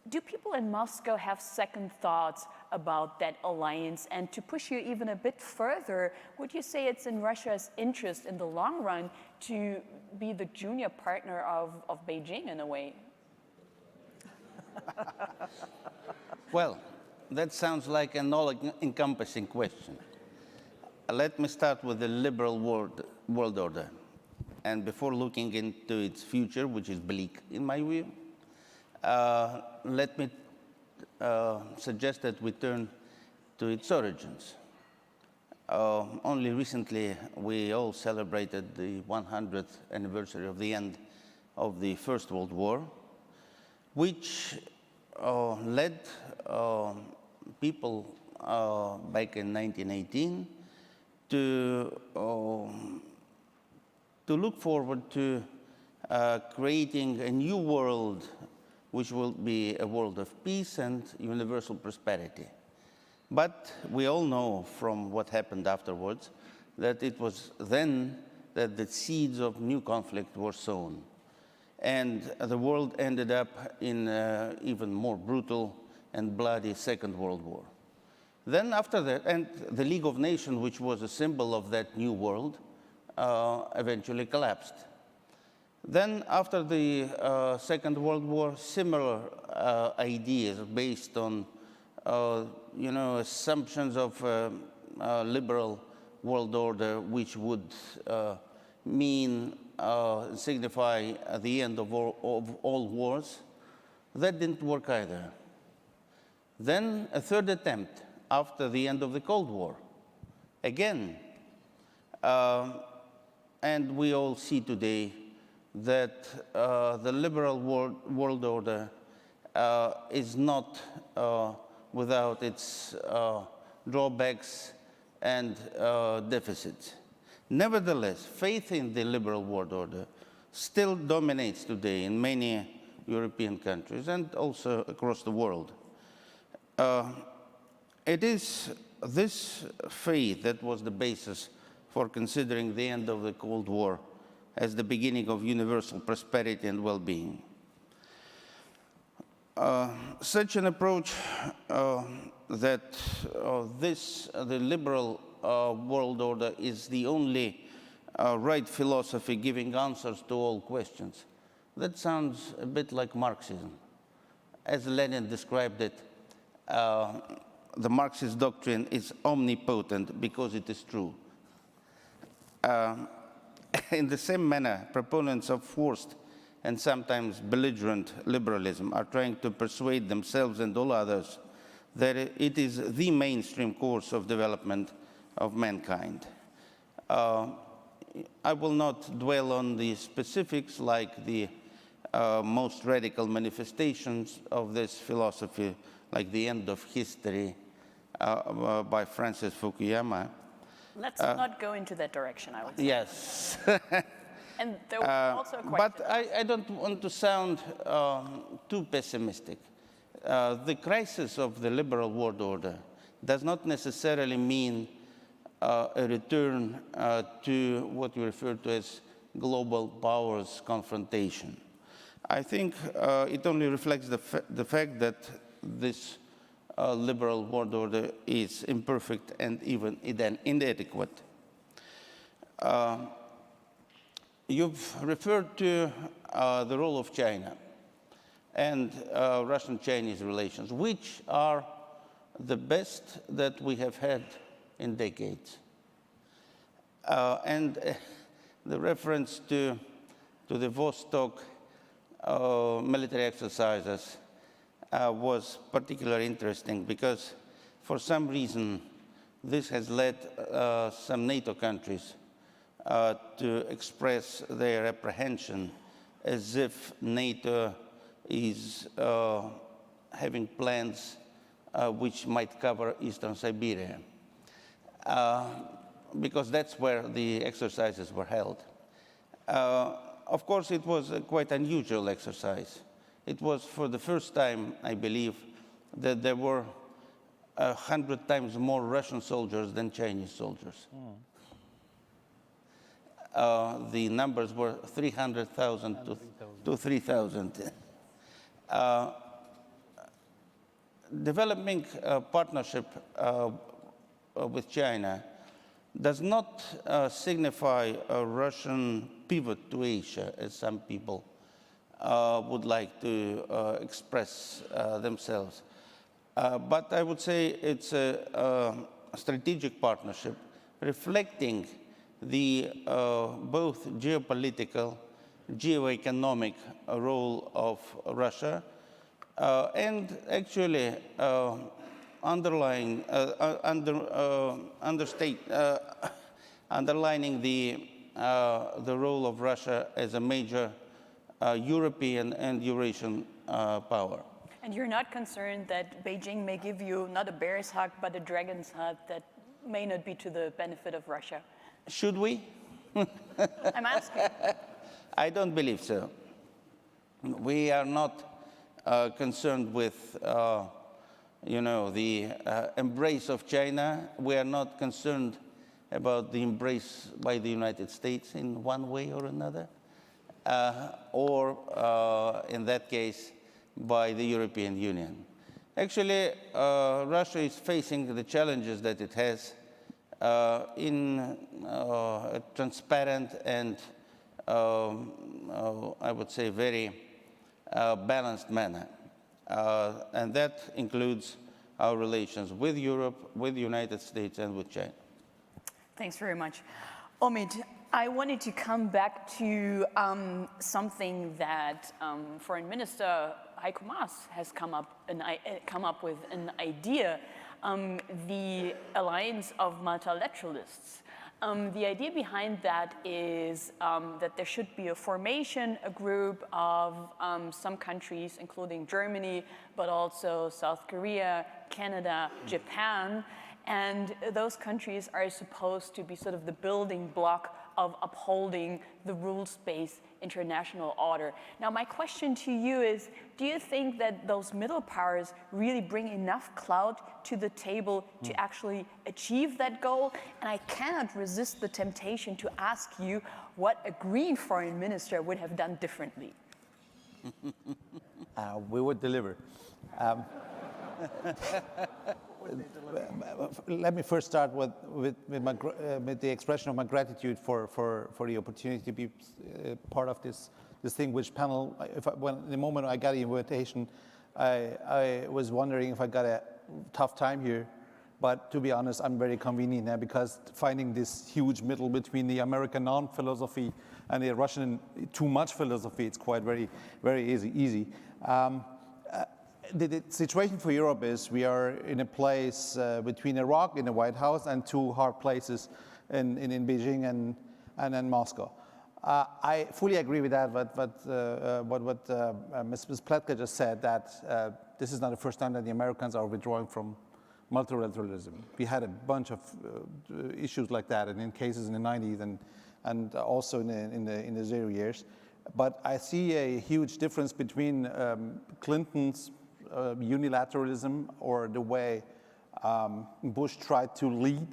do people in Moscow have second thoughts about that alliance? And to push you even a bit further, would you say it's in Russia's interest in the long run to be the junior partner of Beijing in a way? Well, that sounds like an all-encompassing question. Let me start with the liberal world order. And before looking into its future, which is bleak in my view, let me suggest that we turn to its origins. Only recently, we all celebrated the 100th anniversary of the end of the First World War, which led people back in 1918 to look forward to creating a new world, which will be a world of peace and universal prosperity. But we all know from what happened afterwards that it was then that the seeds of new conflict were sown. And the world ended up in even more brutal and bloody Second World War. Then after that, and the League of Nations, which was a symbol of that new world, eventually collapsed. Then after the Second World War, similar ideas based on assumptions of liberal world order, which would signify the end of all wars, that didn't work either. Then a third attempt after the end of the Cold War, again. And we all see today that the liberal world order is not without its drawbacks and deficits. Nevertheless, faith in the liberal world order still dominates today in many European countries and also across the world. It is this faith that was the basis for considering the end of the Cold War as the beginning of universal prosperity and well-being. Such an approach that the liberal world order is the only right philosophy giving answers to all questions, that sounds a bit like Marxism. As Lenin described it, the Marxist doctrine is omnipotent because it is true. In the same manner, proponents of forced and sometimes belligerent liberalism are trying to persuade themselves and all others that it is the mainstream course of development of mankind. I will not dwell on the specifics like the most radical manifestations of this philosophy, like the end of history by Francis Fukuyama. Let's not go into that direction, I would say. Yes. And there was also a question. But I don't want to sound too pessimistic. The crisis of the liberal world order does not necessarily mean a return to what we refer to as global powers confrontation. I think it only reflects the fact that this liberal world order is imperfect and even inadequate. You've referred to the role of China and Russian-Chinese relations, which are the best that we have had in decades. And the reference to the Vostok military exercises was particularly interesting because for some reason this has led some NATO countries to express their apprehension as if NATO is having plans which might cover Eastern Siberia, because that's where the exercises were held. Of course, it was a quite unusual exercise. It was for the first time, I believe, that there were 100 times more Russian soldiers than Chinese soldiers. The numbers were 300,000 to 3,000. Developing a partnership with China does not signify a Russian pivot to Asia, as some people would like to express themselves. But I would say it's a strategic partnership reflecting the both geopolitical, geoeconomic role of Russia, and actually underlining the role of Russia as a major European and Eurasian power. And you're not concerned that Beijing may give you not a bear's hug, but a dragon's hug that may not be to the benefit of Russia? Should we? I'm asking. I don't believe so. We are not concerned with, the embrace of China. We are not concerned about the embrace by the United States in one way or another, or in that case, by the European Union. Actually, Russia is facing the challenges that it has in a transparent and, I would say, very balanced manner. And that includes our relations with Europe, with the United States, and with China. Thanks very much. Omid, I wanted to come back to something that Foreign Minister Heiko Maas has come up with an idea, the alliance of multilateralists. The idea behind that is that there should be a group of some countries, including Germany, but also South Korea, Canada, Japan, and those countries are supposed to be sort of the building block of upholding the rules-based international order. Now, my question to you is, do you think that those middle powers really bring enough clout to the table to actually achieve that goal? And I cannot resist the temptation to ask you what a Green foreign minister would have done differently. We would deliver. Let me first start with the expression of my gratitude for the opportunity to be part of this distinguished panel. The moment I got the invitation, I was wondering if I got a tough time here. But to be honest, I'm very convenient now, because finding this huge middle between the American non-philosophy and the Russian too much philosophy, it's quite very easy. The situation for Europe is we are in a place between a rock in the White House and two hard places in Beijing and in Moscow. I fully agree with that, but what Ms. Pletka just said, that this is not the first time that the Americans are withdrawing from multilateralism. We had a bunch of issues like that, and in cases in the 90s and also in the 0 years. But I see a huge difference between Clinton's unilateralism, or the way Bush tried to lead,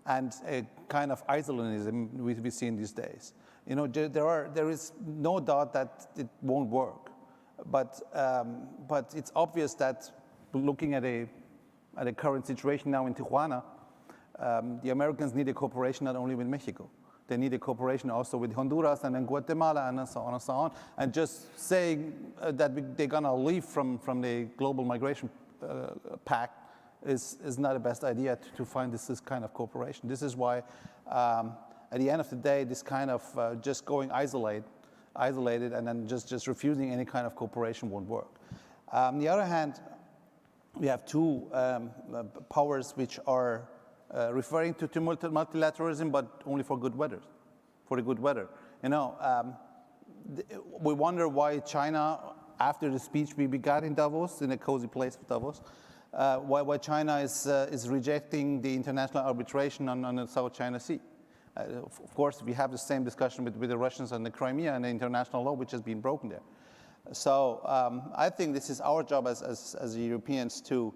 and a kind of isolationism we see in these days. You know, there is no doubt that it won't work, but it's obvious that looking at a current situation now in Tijuana, the Americans need a cooperation not only with Mexico. They need a cooperation also with Honduras and then Guatemala and so on and so on. And just saying that they're going to leave from the global migration pact is not the best idea to find this kind of cooperation. This is why, at the end of the day, this kind of just going isolated and then just refusing any kind of cooperation won't work. On the other hand, we have two powers which are referring to multilateralism, but only for good weather, the good weather. You know, we wonder why China, after the speech we got in Davos, in a cozy place of Davos, why China is rejecting the international arbitration on the South China Sea. Of course, we have the same discussion with the Russians on the Crimea and the international law, which has been broken there. So I think this is our job as Europeans to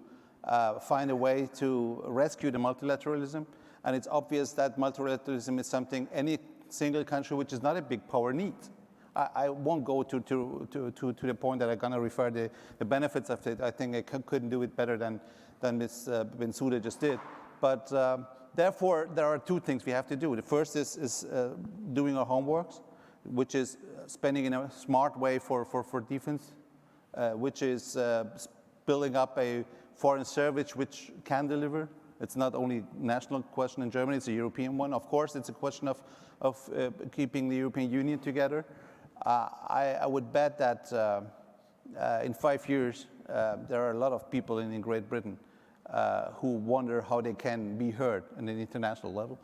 find a way to rescue the multilateralism. And it's obvious that multilateralism is something any single country which is not a big power needs. I won't go to the point that I'm going to refer the benefits of it. I think I couldn't do it better than Ms. Bensouda just did. But therefore, there are two things we have to do. The first is doing our homeworks, which is spending in a smart way for defense, which is building up a foreign service which can deliver. It's not only a national question in Germany, it's a European one. Of course, it's a question of keeping the European Union together. I would bet that in 5 years, there are a lot of people in Great Britain who wonder how they can be heard on an international level.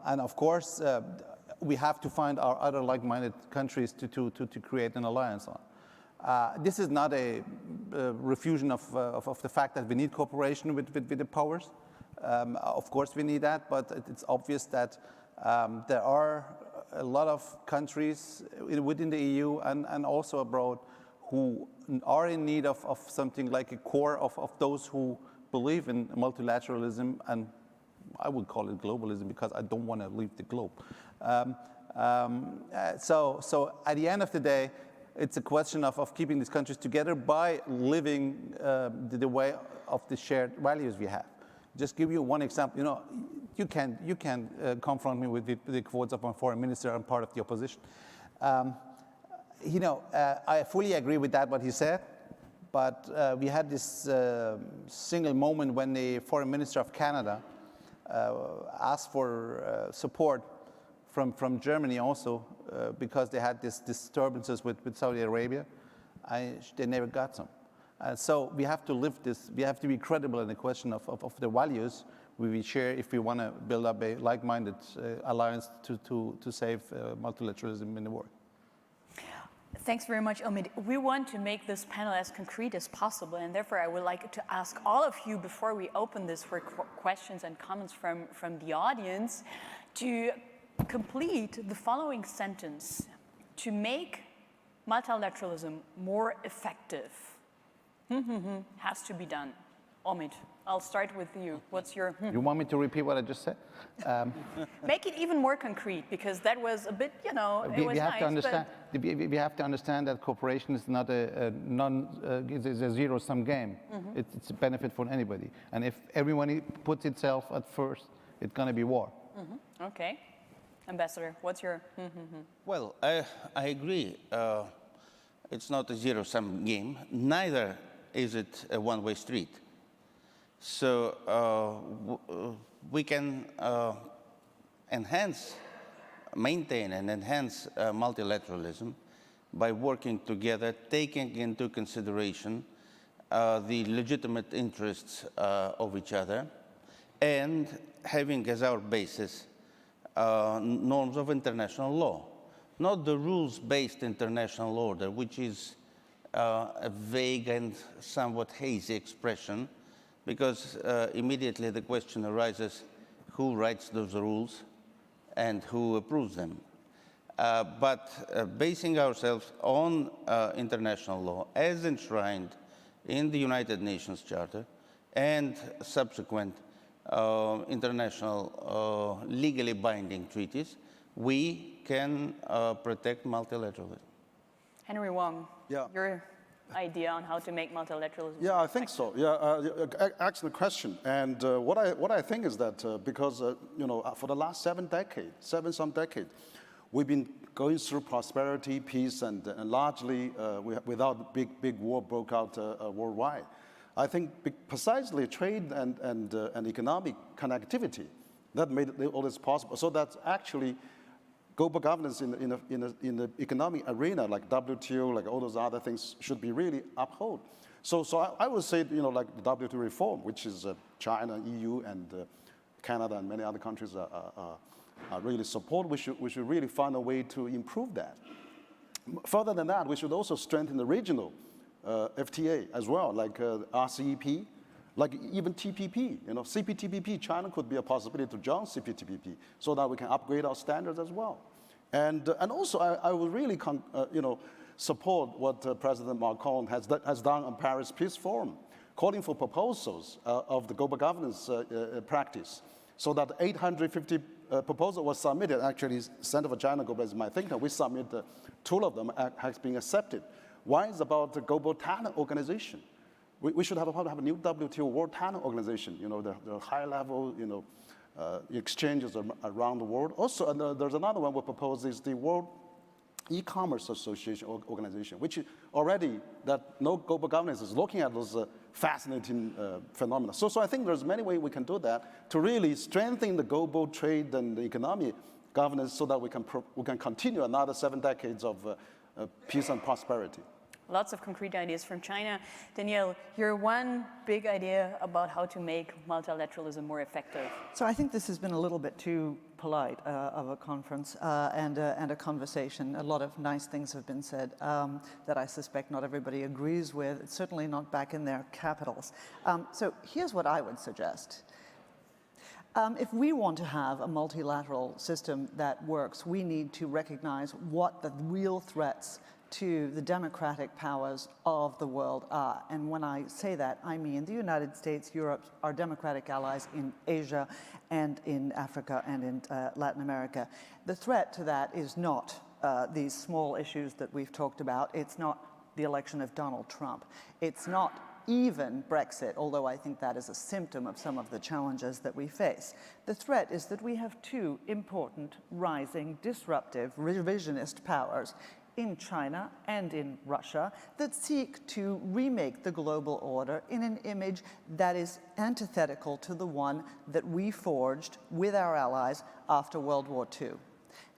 And of course, we have to find our other like-minded countries to create an alliance on. This is not a refusion of the fact that we need cooperation with the powers. Of course we need that, but it's obvious that there are a lot of countries within the EU and also abroad who are in need of something like a core of those who believe in multilateralism, and I would call it globalism because I don't want to leave the globe. So at the end of the day, it's a question of keeping these countries together by living the way of the shared values we have. Just give you one example. You know, you can confront me with the quotes of my foreign minister. I'm part of the opposition. You know, I fully agree with that, what he said. But we had this single moment when the foreign minister of Canada asked for support from Germany also because they had these disturbances with Saudi Arabia. They never got some. So we have to live this, we have to be credible in the question of the values we share if we want to build up a like-minded alliance to save multilateralism in the world. Thanks very much, Omid. We want to make this panel as concrete as possible, and therefore I would like to ask all of you, before we open this for questions and comments from the audience, to complete the following sentence. To make multilateralism more effective has to be done. Omid, I'll start with you. What's your... You want me to repeat what I just said? Make it even more concrete, because that was a bit, you know, it was nice, we have to understand that cooperation is not it's a zero-sum game. It's a benefit for anybody. And if everyone puts itself at first, it's going to be war. Okay. Ambassador, what's your... Well, I agree. It's not a zero-sum game. Neither is it a one-way street. So we can maintain and enhance multilateralism by working together, taking into consideration the legitimate interests of each other, and having as our basis norms of international law, not the rules-based international order, which is a vague and somewhat hazy expression, because immediately the question arises, who writes those rules and who approves them? But basing ourselves on international law as enshrined in the United Nations Charter and subsequent international legally binding treaties, we can protect multilateralism. Henry Wong, your idea on how to make multilateralism? Yeah, I think so. Yeah, excellent question. And what I think is that because you know, for the last seven some decades, we've been going through prosperity, peace, and largely without big war broke out worldwide. I think precisely trade and economic connectivity that made all this possible. So that's actually global governance in the economic arena, like WTO, like all those other things, should be really upheld. So I would say, you know, like the WTO reform, which is China, EU, and Canada, and many other countries are really support. We should really find a way to improve that. Further than that, we should also strengthen the regional FTA as well, like RCEP, like even TPP, you know, CPTPP. China could be a possibility to join CPTPP so that we can upgrade our standards as well. And also, I will really, you know, support what President Macron has done on Paris Peace Forum, calling for proposals of the global governance practice, so that 850 proposal was submitted. Actually, Center for China Global is my think tank. We submitted 2 of them has been accepted. One is about the Global Talent Organization. We should have a new WTO World Talent Organization. You know, the high level, you know, exchanges around the world. Also, there's another one we propose is the World E-commerce Association organization, which already that no global governance is looking at those fascinating phenomena. So I think there's many ways we can do that to really strengthen the global trade and the economic governance, so that we can continue another 7 decades of peace and prosperity. Lots of concrete ideas from China. Danielle, your one big idea about how to make multilateralism more effective. So I think this has been a little bit too polite of a conference and a conversation. A lot of nice things have been said that I suspect not everybody agrees with. It's certainly not back in their capitals. So here's what I would suggest. If we want to have a multilateral system that works, we need to recognize what the real threats to the democratic powers of the world are. And when I say that, I mean the United States, Europe, our democratic allies in Asia and in Africa and in Latin America. The threat to that is not these small issues that we've talked about. It's not the election of Donald Trump. It's not even Brexit, although I think that is a symptom of some of the challenges that we face. The threat is that we have two important, rising, disruptive, revisionist powers in China and in Russia that seek to remake the global order in an image that is antithetical to the one that we forged with our allies after World War II.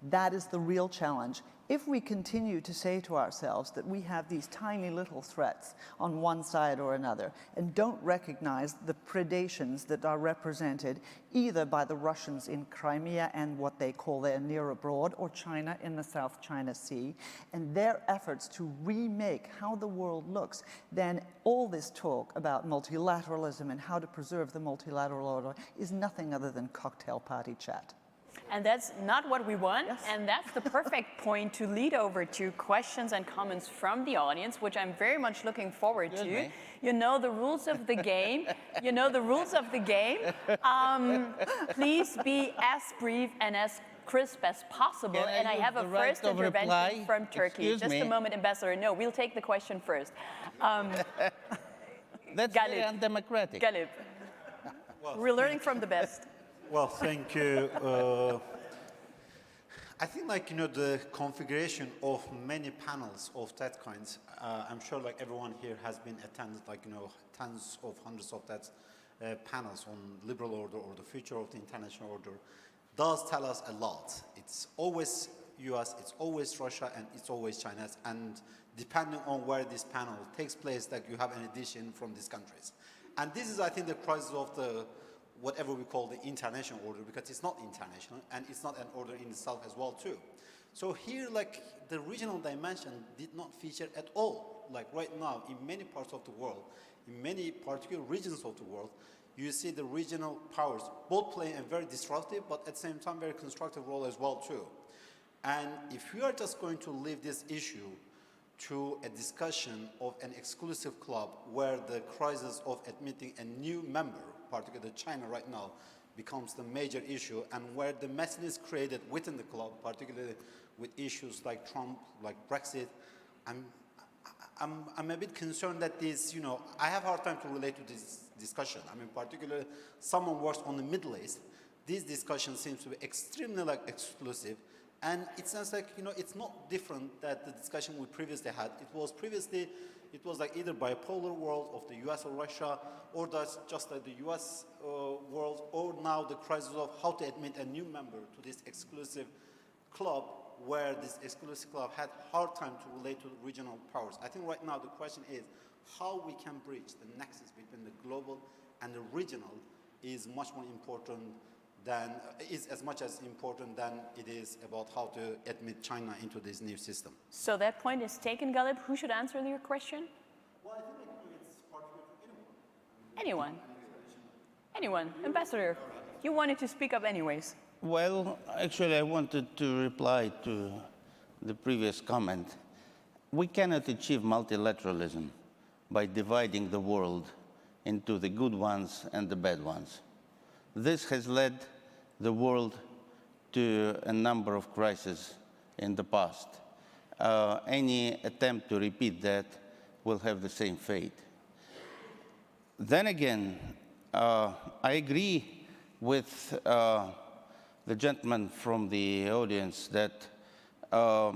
That is the real challenge. If we continue to say to ourselves that we have these tiny little threats on one side or another and don't recognize the predations that are represented either by the Russians in Crimea and what they call their near abroad, or China in the South China Sea, and their efforts to remake how the world looks, then all this talk about multilateralism and how to preserve the multilateral order is nothing other than cocktail party chat. And that's not what we want, and that's the perfect point to lead over to questions and comments from the audience, which I'm very much looking forward to. You know the rules of the game. You know the rules of the game. Please be as brief and as crisp as possible. And I have a first intervention from Turkey. Just a moment, Ambassador. No, we'll take the question first. That's very undemocratic. Galip. We're learning from the best. Well, thank you. I think, like, you know, the configuration of many panels of that kind, I'm sure, like, everyone here has been attended, like, you know, tens of hundreds of that panels on liberal order or the future of the international order, does tell us a lot. It's always US, it's always Russia, and it's always China. And depending on where this panel takes place, like, you have an addition from these countries. And this is, I think, the crisis of the whatever we call the international order, because it's not international and it's not an order in itself as well too. So here, like, the regional dimension did not feature at all. Like right now, in many parts of the world, in many particular regions of the world, you see the regional powers both playing a very disruptive, but at the same time very constructive role as well too. And if we are just going to leave this issue to a discussion of an exclusive club where the crisis of admitting a new member, particularly China right now, becomes the major issue, and where the messiness created within the club, particularly with issues like Trump, like Brexit, I'm a bit concerned that this, you know, I have a hard time to relate to this discussion. I mean, particularly someone works on the Middle East, this discussion seems to be extremely, like, exclusive, and it sounds like, you know, it's not different that the discussion we previously had. It was previously, it was like either bipolar world of the US or Russia, or that's just like the US world, or now the crisis of how to admit a new member to this exclusive club, where this exclusive club had hard time to relate to regional powers. I think right now the question is how we can bridge the nexus between the global and the regional is much more important than, is as much as important than it is about how to admit China into this new system. So that point is taken, Galip. Who should answer your question? Well, I think it's particular to anyone. Anyone. Ambassador, you wanted to speak up anyways. Well, actually, I wanted to reply to the previous comment. We cannot achieve multilateralism by dividing the world into the good ones and the bad ones. This has led the world to a number of crises in the past. Any attempt to repeat that will have the same fate. Then again, I agree with the gentleman from the audience that a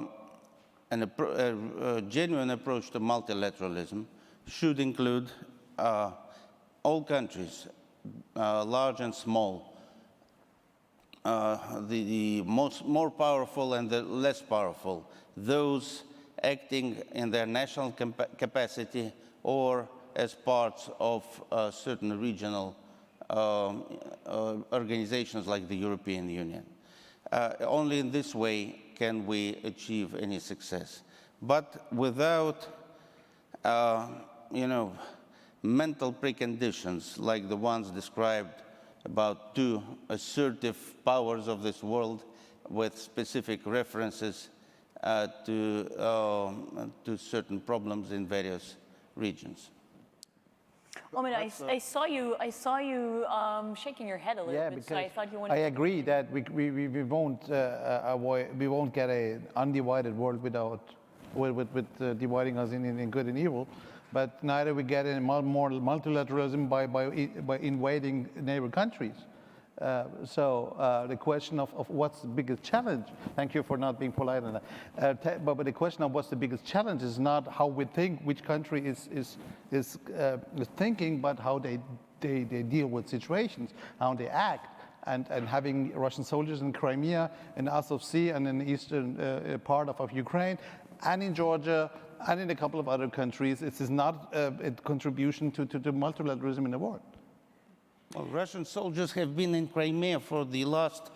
genuine approach to multilateralism should include all countries, large and small, the more powerful and the less powerful, those acting in their national capacity or as parts of certain regional organizations like the European Union. Only in this way can we achieve any success. But without, you know, mental preconditions like the ones described about two assertive powers of this world with specific references to certain problems in various regions. Omid, I saw you shaking your head a little bit, so I thought you wanted I agree that we won't get an undivided world with dividing us in good and evil, but neither we get any more multilateralism by invading neighbor countries. So the question of what's the biggest challenge, thank you for not being polite on that, but the question of what's the biggest challenge is not how we think which country is thinking, but how they deal with situations, how they act. And having Russian soldiers in Crimea, in Azov Sea, and in the eastern part of Ukraine, and in Georgia, and in a couple of other countries, it is not a contribution to multilateralism in the world. Well, Russian soldiers have been in Crimea for the last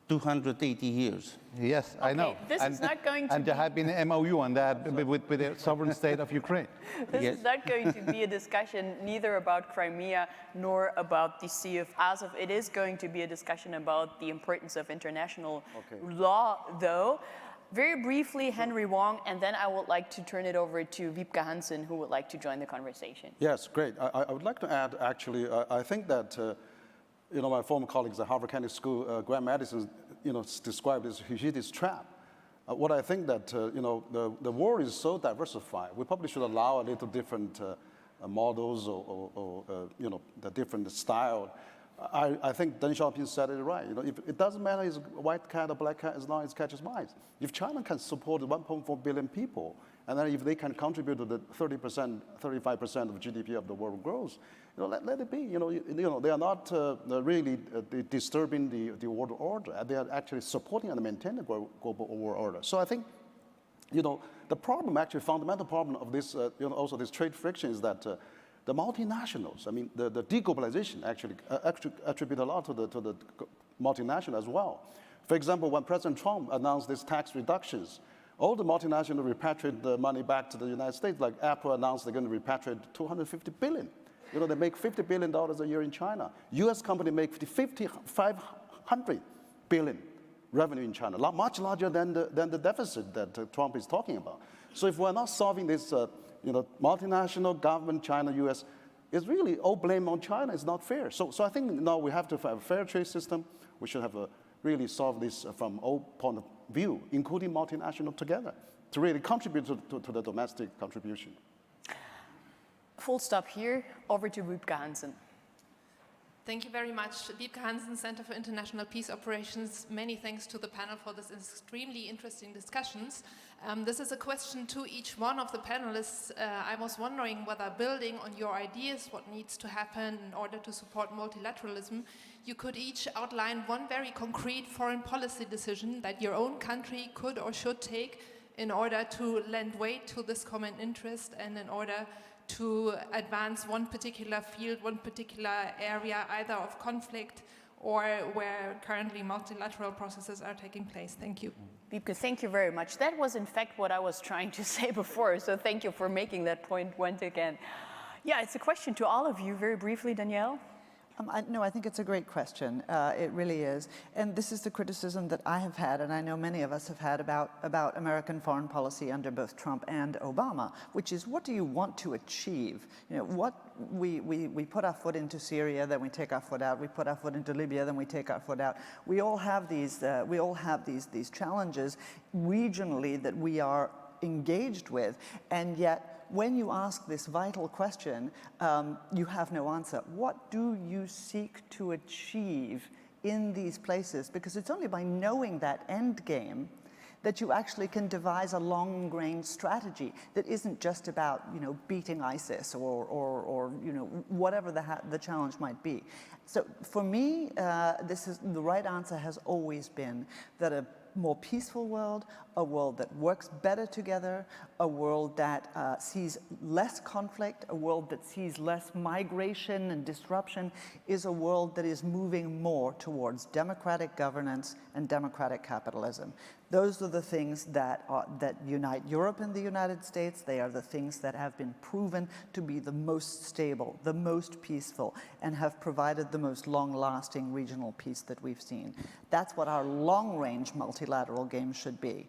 280 years. Yes, I know. This is not going to and there had been an MOU on that with the sovereign state of Ukraine. This is not going to be a discussion neither about Crimea nor about the Sea of Azov. It is going to be a discussion about the importance of international law, though. Very briefly, Henry Wong, and then I would like to turn it over to Wiebke Hansen, who would like to join the conversation. Yes, great. I would like to add, actually, I think that, my former colleagues at Harvard Kennedy School, Graham Madison, described as Thucydides' trap. What I think that, the world is so diversified, we probably should allow a little different models or the different style. I think Deng Xiaoping said it right. If it doesn't matter if it's a white cat or black cat as long as it catches mice. If China can support 1.4 billion people, and then if they can contribute to the 30%, 35% of GDP of the world growth, let it be. They are not really disturbing the world order. They are actually supporting and maintaining the global world order. So I think, the problem, actually, fundamental problem of this, also this trade friction is that the multinationals, I mean, the deglobalization actually attribute a lot to the multinational as well. For example, when President Trump announced these tax reductions, all the multinationals repatriate the money back to the United States. Like Apple announced they're going to repatriate $250 billion. They make $50 billion a year in China. U.S. company make $500 billion revenue in China, much larger than the deficit that Trump is talking about. So if we're not solving this, multinational government, China, U.S., is really all blame on China. It's not fair. So I think now we have to have a fair trade system. We should have really solve this from all point of view, including multinational together, to really contribute to the domestic contribution. Full stop here. Over to Wiebke Hansen. Thank you very much. Wiebke Hansen, Center for International Peace Operations. Many thanks to the panel for this extremely interesting discussions. This is a question to each one of the panelists. I was wondering whether, building on your ideas, what needs to happen in order to support multilateralism, you could each outline one very concrete foreign policy decision that your own country could or should take in order to lend weight to this common interest and in order to advance one particular field, one particular area, either of conflict or where currently multilateral processes are taking place. Thank you. Wiebke, thank you very much. That was in fact what I was trying to say before, so thank you for making that point once again. Yeah, it's a question to all of you. Very briefly, Danielle. No, I think it's a great question. It really is. And this is the criticism that I have had, and I know many of us have had about American foreign policy under both Trump and Obama, which is, what do you want to achieve? We put our foot into Syria, then we take our foot out. We put our foot into Libya, then we take our foot out. We all have these challenges regionally that we are engaged with, and yet when you ask this vital question, you have no answer. What do you seek to achieve in these places? Because it's only by knowing that end game that you actually can devise a long-range strategy that isn't just about, beating ISIS or whatever the challenge might be. So for me, the right answer has always been that a more peaceful world, a world that works better together, a world that sees less conflict, a world that sees less migration and disruption, is a world that is moving more towards democratic governance and democratic capitalism. Those are the things that unite Europe and the United States. They are the things that have been proven to be the most stable, the most peaceful, and have provided the most long-lasting regional peace that we've seen. That's what our long-range multilateral game should be.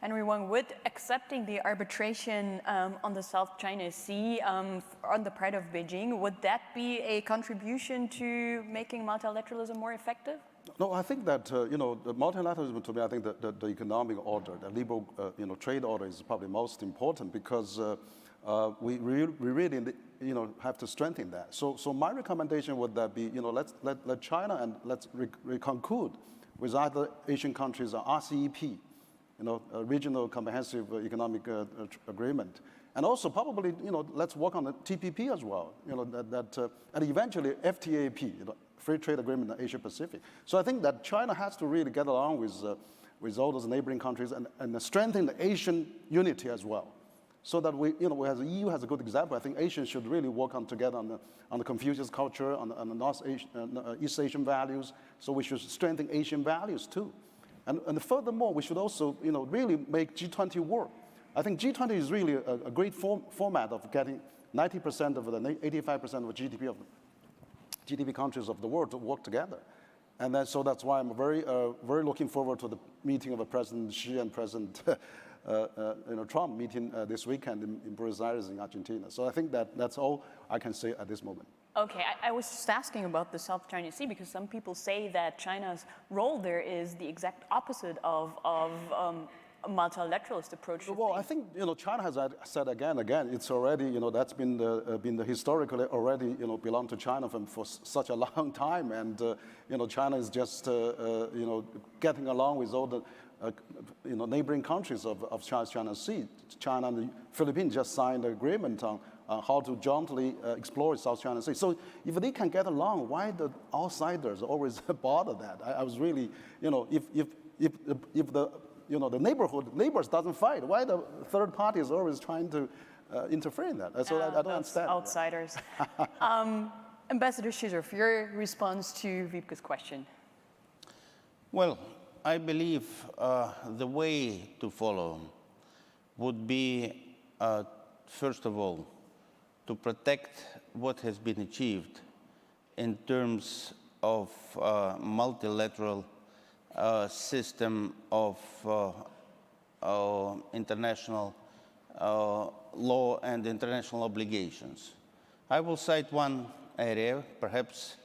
Henry Wang, with accepting the arbitration on the South China Sea on the part of Beijing, would that be a contribution to making multilateralism more effective? No, I think that, the multilateralism, to me, I think the economic order, the liberal, trade order is probably most important because we really, have to strengthen that. So my recommendation would that be, let China and let's conclude with other Asian countries RCEP, Regional Comprehensive Economic Agreement. And also probably, let's work on the TPP as well, and eventually FTAP, Free Trade Agreement in Asia Pacific. So I think that China has to really get along with all those neighboring countries and strengthen the Asian unity as well. So that we, as the EU has a good example, I think Asians should really work together on the Confucius culture, on the East Asian values. So we should strengthen Asian values too. And furthermore, we should also, really make G20 work. I think G20 is really a great format of getting 90% of the 85% of the GDP countries of the world to work together. And then, so that's why I'm very looking forward to the meeting of President Xi and President Trump meeting this weekend in Buenos Aires in Argentina. So I think that's all I can say at this moment. Okay, I was just asking about the South China Sea because some people say that China's role there is the exact opposite of a multilateralist approach. Well, I think China has said again, it's already that's been the historically already belonged to China for such a long time, and China is just getting along with all the neighboring countries of China Sea. China and the Philippines just signed an agreement on how to jointly explore South China Sea. So if they can get along, why the outsiders always bother that? I was really, if the neighbors doesn't fight, why the third party is always trying to interfere in that? So I don't understand. Outsiders. Ambassador Chizhov, your response to Wiebke's question. Well, I believe the way to follow would be, first of all, to protect what has been achieved in terms of multilateral system of international law and international obligations. I will cite one area, perhaps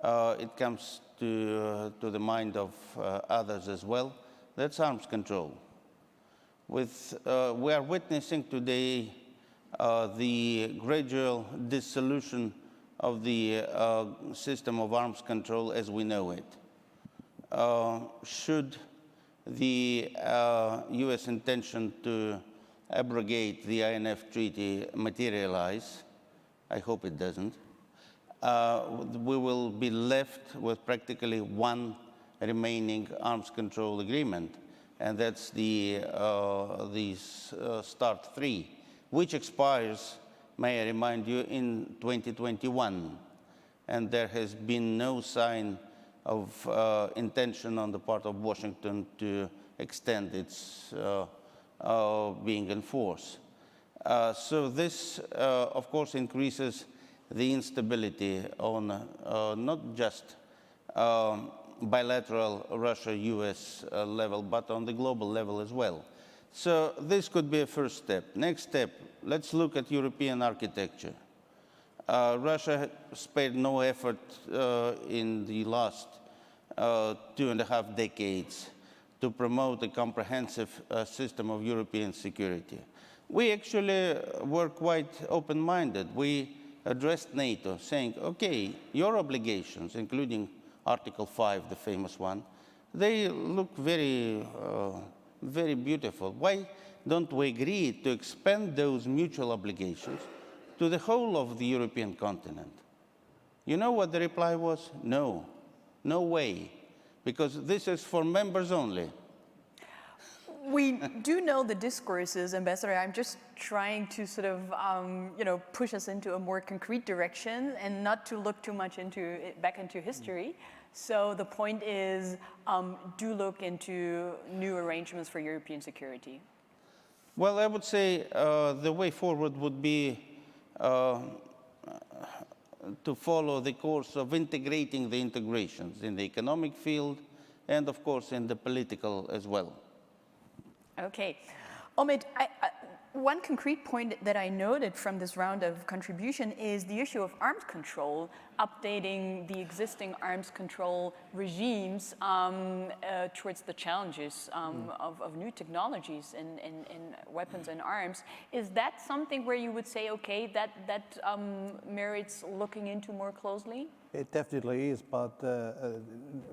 it comes to the mind of others as well, that's arms control. We are witnessing today the gradual dissolution of the system of arms control as we know it. Should the US intention to abrogate the INF Treaty materialize, I hope it doesn't, we will be left with practically one remaining arms control agreement, and that's the START 3, which expires, may I remind you, in 2021. And there has been no sign of intention on the part of Washington to extend its being in force. So this, of course, increases the instability on not just bilateral Russia-US level, but on the global level as well. So this could be a first step. Next step, let's look at European architecture. Russia spared no effort in the last 2.5 decades to promote a comprehensive system of European security. We actually were quite open-minded. We addressed NATO saying, okay, your obligations, including Article 5, the famous one, they look very, very beautiful. Why don't we agree to expand those mutual obligations to the whole of the European continent? You know what the reply was? No, no way, because this is for members only. We do know the discourses, Ambassador. I'm just trying to sort of, push us into a more concrete direction and not to look too much back into history. So the point is, do look into new arrangements for European security. Well, I would say the way forward would be to follow the course of integrating the integrations in the economic field and, of course, in the political as well. Okay. Omid, one concrete point that I noted from this round of contribution is the issue of arms control, updating the existing arms control regimes towards the challenges of new technologies in weapons and arms. Is that something where you would say, okay, that merits looking into more closely? It definitely is, but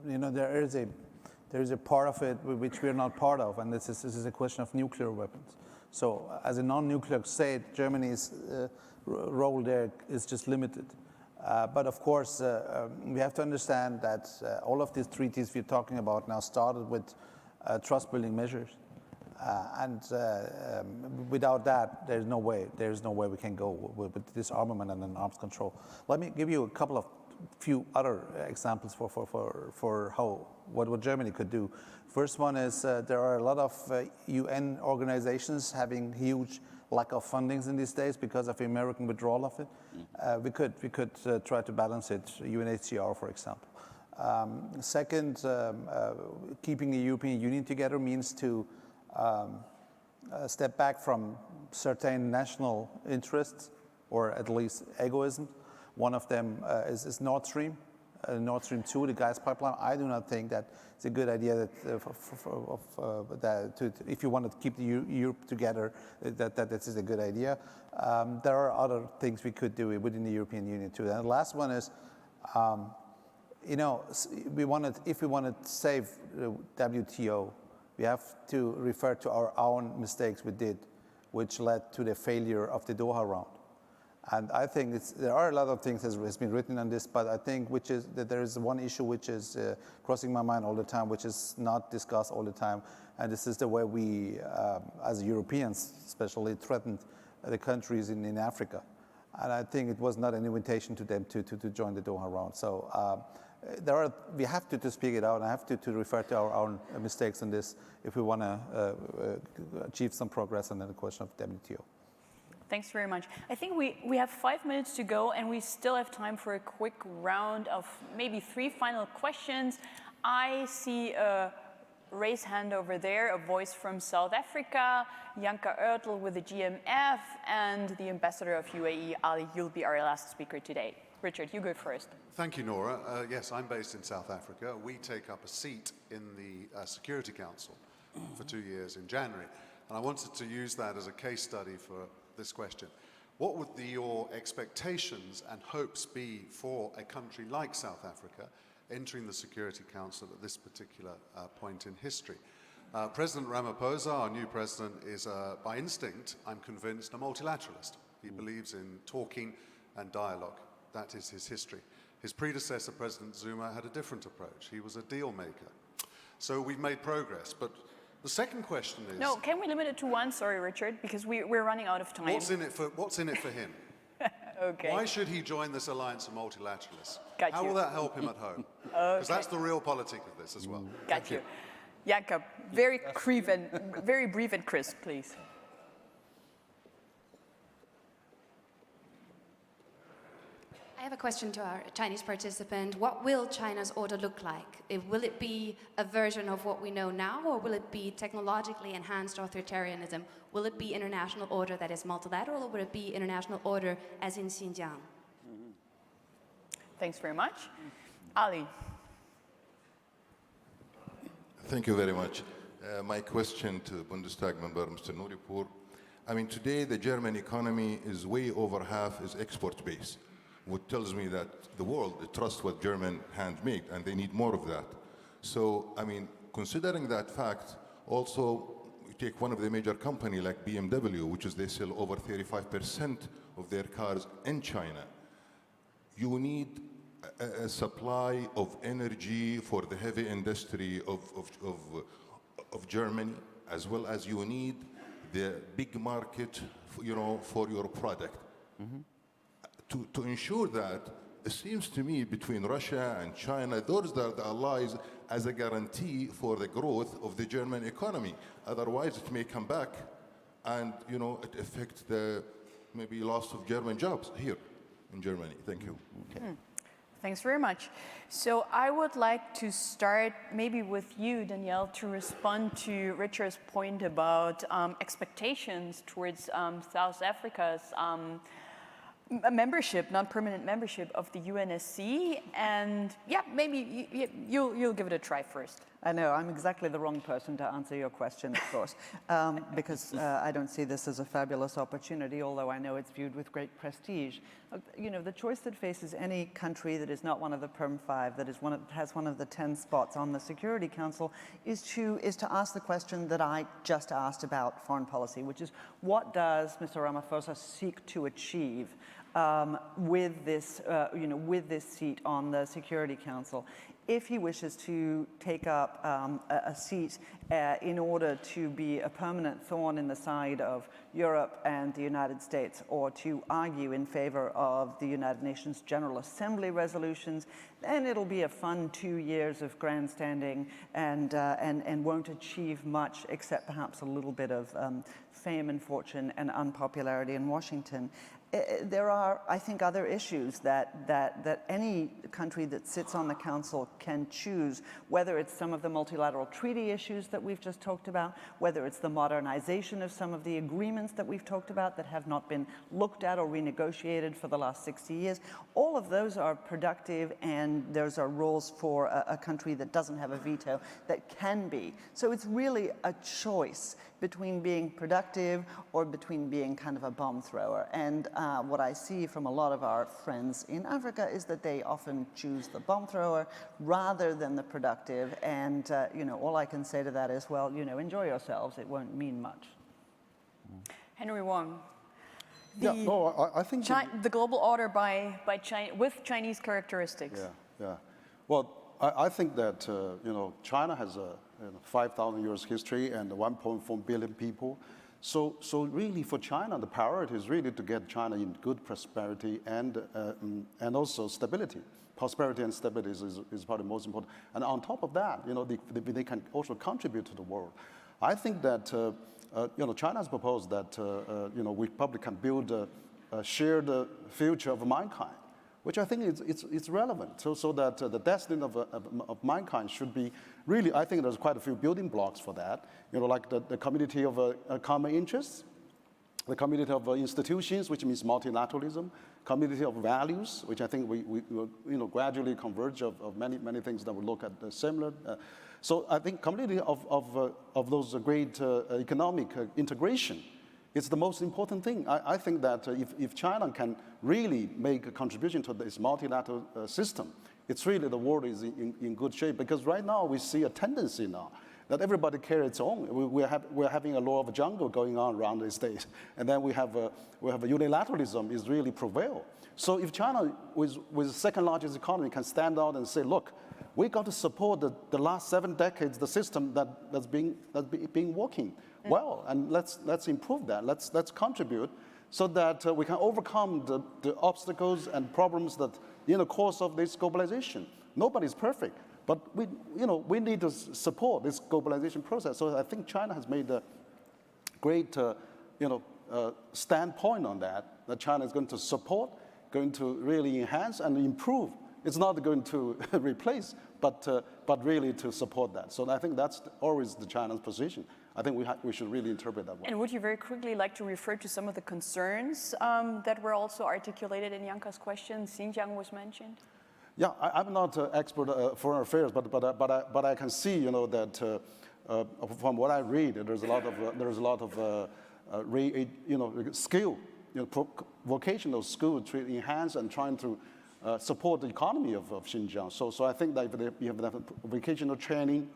you know, there is a part of it which we are not part of, and this is a question of nuclear weapons. So, as a non-nuclear state, Germany's role there is just limited. But of course, we have to understand that all of these treaties we're talking about now started with trust-building measures, and without that, there's no way we can go with disarmament and then arms control. Let me give you a few other examples for what Germany could do. First one is there are a lot of UN organizations having huge lack of fundings in these days because of the American withdrawal of it. We could try to balance it, UNHCR, for example. Second, keeping the European Union together means to step back from certain national interests, or at least egoism. One of them is Nord Stream. Nord Stream 2, the gas pipeline. I do not think that it's a good idea that if you want to keep Europe together, that this is a good idea. There are other things we could do within the European Union too. And the last one is, you know, if we want to save the WTO, we have to refer to our own mistakes we did, which led to the failure of the Doha round. And I think there are a lot of things that has been written on this, but I think that there is one issue which is crossing my mind all the time, which is not discussed all the time, and this is the way we, as Europeans especially, threatened the countries in Africa. And I think it was not an invitation to them to join the Doha round. So we have to speak it out, and I have to refer to our own mistakes in this if we want to achieve some progress on the question of WTO. Thanks very much. I think we have 5 minutes to go, and we still have time for a quick round of maybe 3 final questions. I see a raised hand over there, a voice from South Africa, Janka Ertel with the GMF, and the ambassador of UAE, Ali. You'll be our last speaker today. Richard, you go first. Thank you, Nora. Yes, I'm based in South Africa. We take up a seat in the Security Council for 2 years in January, and I wanted to use that as a case study for this question. What would your expectations and hopes be for a country like South Africa entering the Security Council at this particular point in history? President Ramaphosa, our new president, is by instinct, I'm convinced, a multilateralist. He believes in talking and dialogue. That is his history. His predecessor, President Zuma, had a different approach. He was a deal maker. So we've made progress, but the second question is... No, can we limit it to one? Sorry, Richard, because we're running out of time. What's in it for him? Okay. Why should he join this alliance of multilateralists? Got How you. will that help him at home? Because that's the real politic of this as well. Got you. Janka, very brief and crisp, please. I have a question to our Chinese participant. What will China's order look like? Will it be a version of what we know now, or will it be technologically enhanced authoritarianism? Will it be international order that is multilateral, or will it be international order as in Xinjiang? Thanks very much. Ali. Thank you very much. My question to Bundestag member, Mr. Nouripour. I mean, today the German economy is way over half is export-based, which tells me that the world trusts what German hands make, and they need more of that. So, I mean, considering that fact, also, you take one of the major companies like BMW, which is they sell over 35% of their cars in China. You need a supply of energy for the heavy industry of Germany, as well as you need the big market, for your product. To ensure that, it seems to me between Russia and China, those are the allies as a guarantee for the growth of the German economy. Otherwise, it may come back and, it affects the maybe loss of German jobs here in Germany. Thank you. Okay. Thanks very much. So I would like to start maybe with you, Danielle, to respond to Richard's point about expectations towards South Africa's membership, non-permanent membership of the UNSC. And yeah, maybe you'll give it a try first. I know, I'm exactly the wrong person to answer your question, of course, because I don't see this as a fabulous opportunity, although I know it's viewed with great prestige. You know, the choice that faces any country that is not one of the Perm 5, that has one of the 10 spots on the Security Council, is to ask the question that I just asked about foreign policy, which is, what does Mr. Ramaphosa seek to achieve with this, with this seat on the Security Council? If he wishes to take up a seat in order to be a permanent thorn in the side of Europe and the United States, or to argue in favor of the United Nations General Assembly resolutions, then it'll be a fun 2 years of grandstanding and won't achieve much except perhaps a little bit of fame and fortune and unpopularity in Washington. There are, I think, other issues that any country that sits on the Council can choose, whether it's some of the multilateral treaty issues that we've just talked about, whether it's the modernization of some of the agreements that we've talked about that have not been looked at or renegotiated for the last 60 years. All of those are productive, and those are roles for a country that doesn't have a veto that can be. So it's really a choice between being productive or between being kind of a bomb thrower. And what I see from a lot of our friends in Africa is that they often choose the bomb thrower rather than the productive. And all I can say to that is, well, enjoy yourselves. It won't mean much. Henry Wong. I think the global order by China, with Chinese characteristics. Yeah. Well, I think that China has a 5,000 years history and 1.4 billion people. So really for China, the priority is really to get China in good prosperity and also stability. Prosperity and stability is probably most important. And on top of that, they can also contribute to the world. I think that China has proposed that we probably can build a shared future of mankind, which I think it's relevant. So that the destiny of mankind should be really, I think there's quite a few building blocks for that. Like the community of common interests, the community of institutions, which means multilateralism, community of values, which I think we gradually converge of many things that we look at similar. So I think community of those great economic integration is the most important thing. I think that if China can really make a contribution to this multilateral system, it's really the world is in good shape. Because right now we see a tendency now that everybody carries its own. We're having a law of jungle going on around these days, and then we have a unilateralism is really prevail. So if China, with the second largest economy, can stand out and say, look, we got to support the last 7 decades, the system that's been working well, and let's improve that. Let's contribute so that we can overcome the obstacles and problems that in the course of this globalization. Nobody's perfect, but we need to support this globalization process. So I think China has made a great standpoint on that China is going to support, going to really enhance and improve. It's not going to replace, but really to support that. So I think that's always the China's position. I think we should really interpret that way. And would you very quickly like to refer to some of the concerns that were also articulated in Janka's question? Xinjiang was mentioned. Yeah, I'm not an expert foreign affairs, but I can see that from what I read, there's a lot of skill, vocational skill to enhance and trying to support the economy of Xinjiang. So I think that if you have that vocational training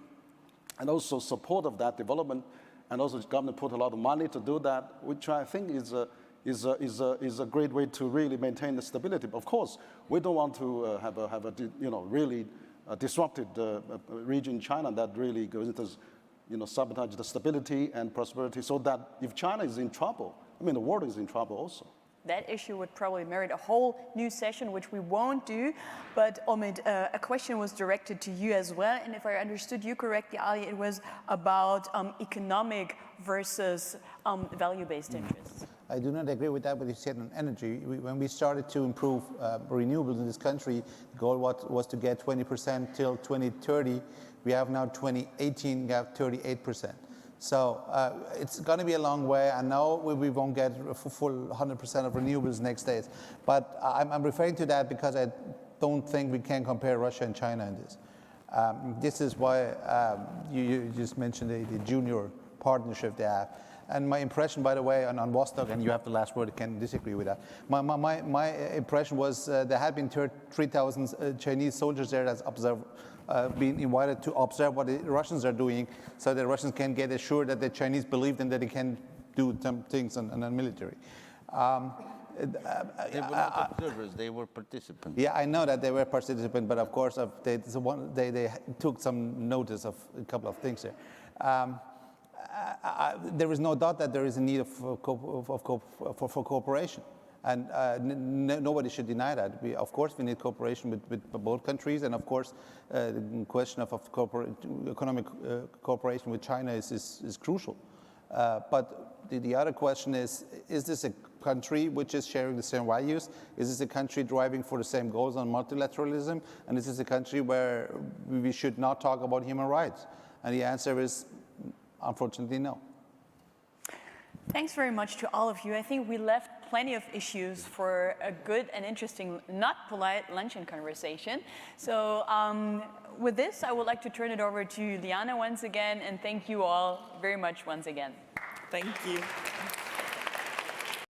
and also support of that development, and also the government put a lot of money to do that, which I think is a great way to really maintain the stability. But of course, we don't want to have a really disrupted region in China that really goes into sabotage the stability and prosperity. So that if China is in trouble, the world is in trouble also. That issue would probably merit a whole new session, which we won't do. But Omid, a question was directed to you as well. And if I understood you correctly, Ali, it was about economic versus value-based interests. I do not agree with that, what you said on energy. When we started to improve renewables in this country, the goal was to get 20% till 2030. We have now 2018, we have 38%. So it's going to be a long way. I know we won't get a full 100% of renewables next days. But I'm referring to that because I don't think we can compare Russia and China in this. This is why you just mentioned the junior partnership they have. And my impression, by the way, on Vostok, and you have the last word, I can disagree with that. My impression was there had been 3,000 Chinese soldiers there as being invited to observe what the Russians are doing, so the Russians can get assured that the Chinese believe them that they can do some things on military. They were not observers, they were participants. Yeah, I know that they were participants, but of course they took some notice of a couple of things there. There is no doubt that there is a need for cooperation, and nobody should deny that. Of course, we need cooperation with both countries, and of course, the question of economic cooperation with China is crucial. But the other question is this a country which is sharing the same values? Is this a country driving for the same goals on multilateralism? And is this a country where we should not talk about human rights? And the answer is, unfortunately, no. Thanks very much to all of you. I think we left plenty of issues for a good and interesting, not polite luncheon conversation. So with this, I would like to turn it over to Liana once again, and thank you all very much once again. Thank you.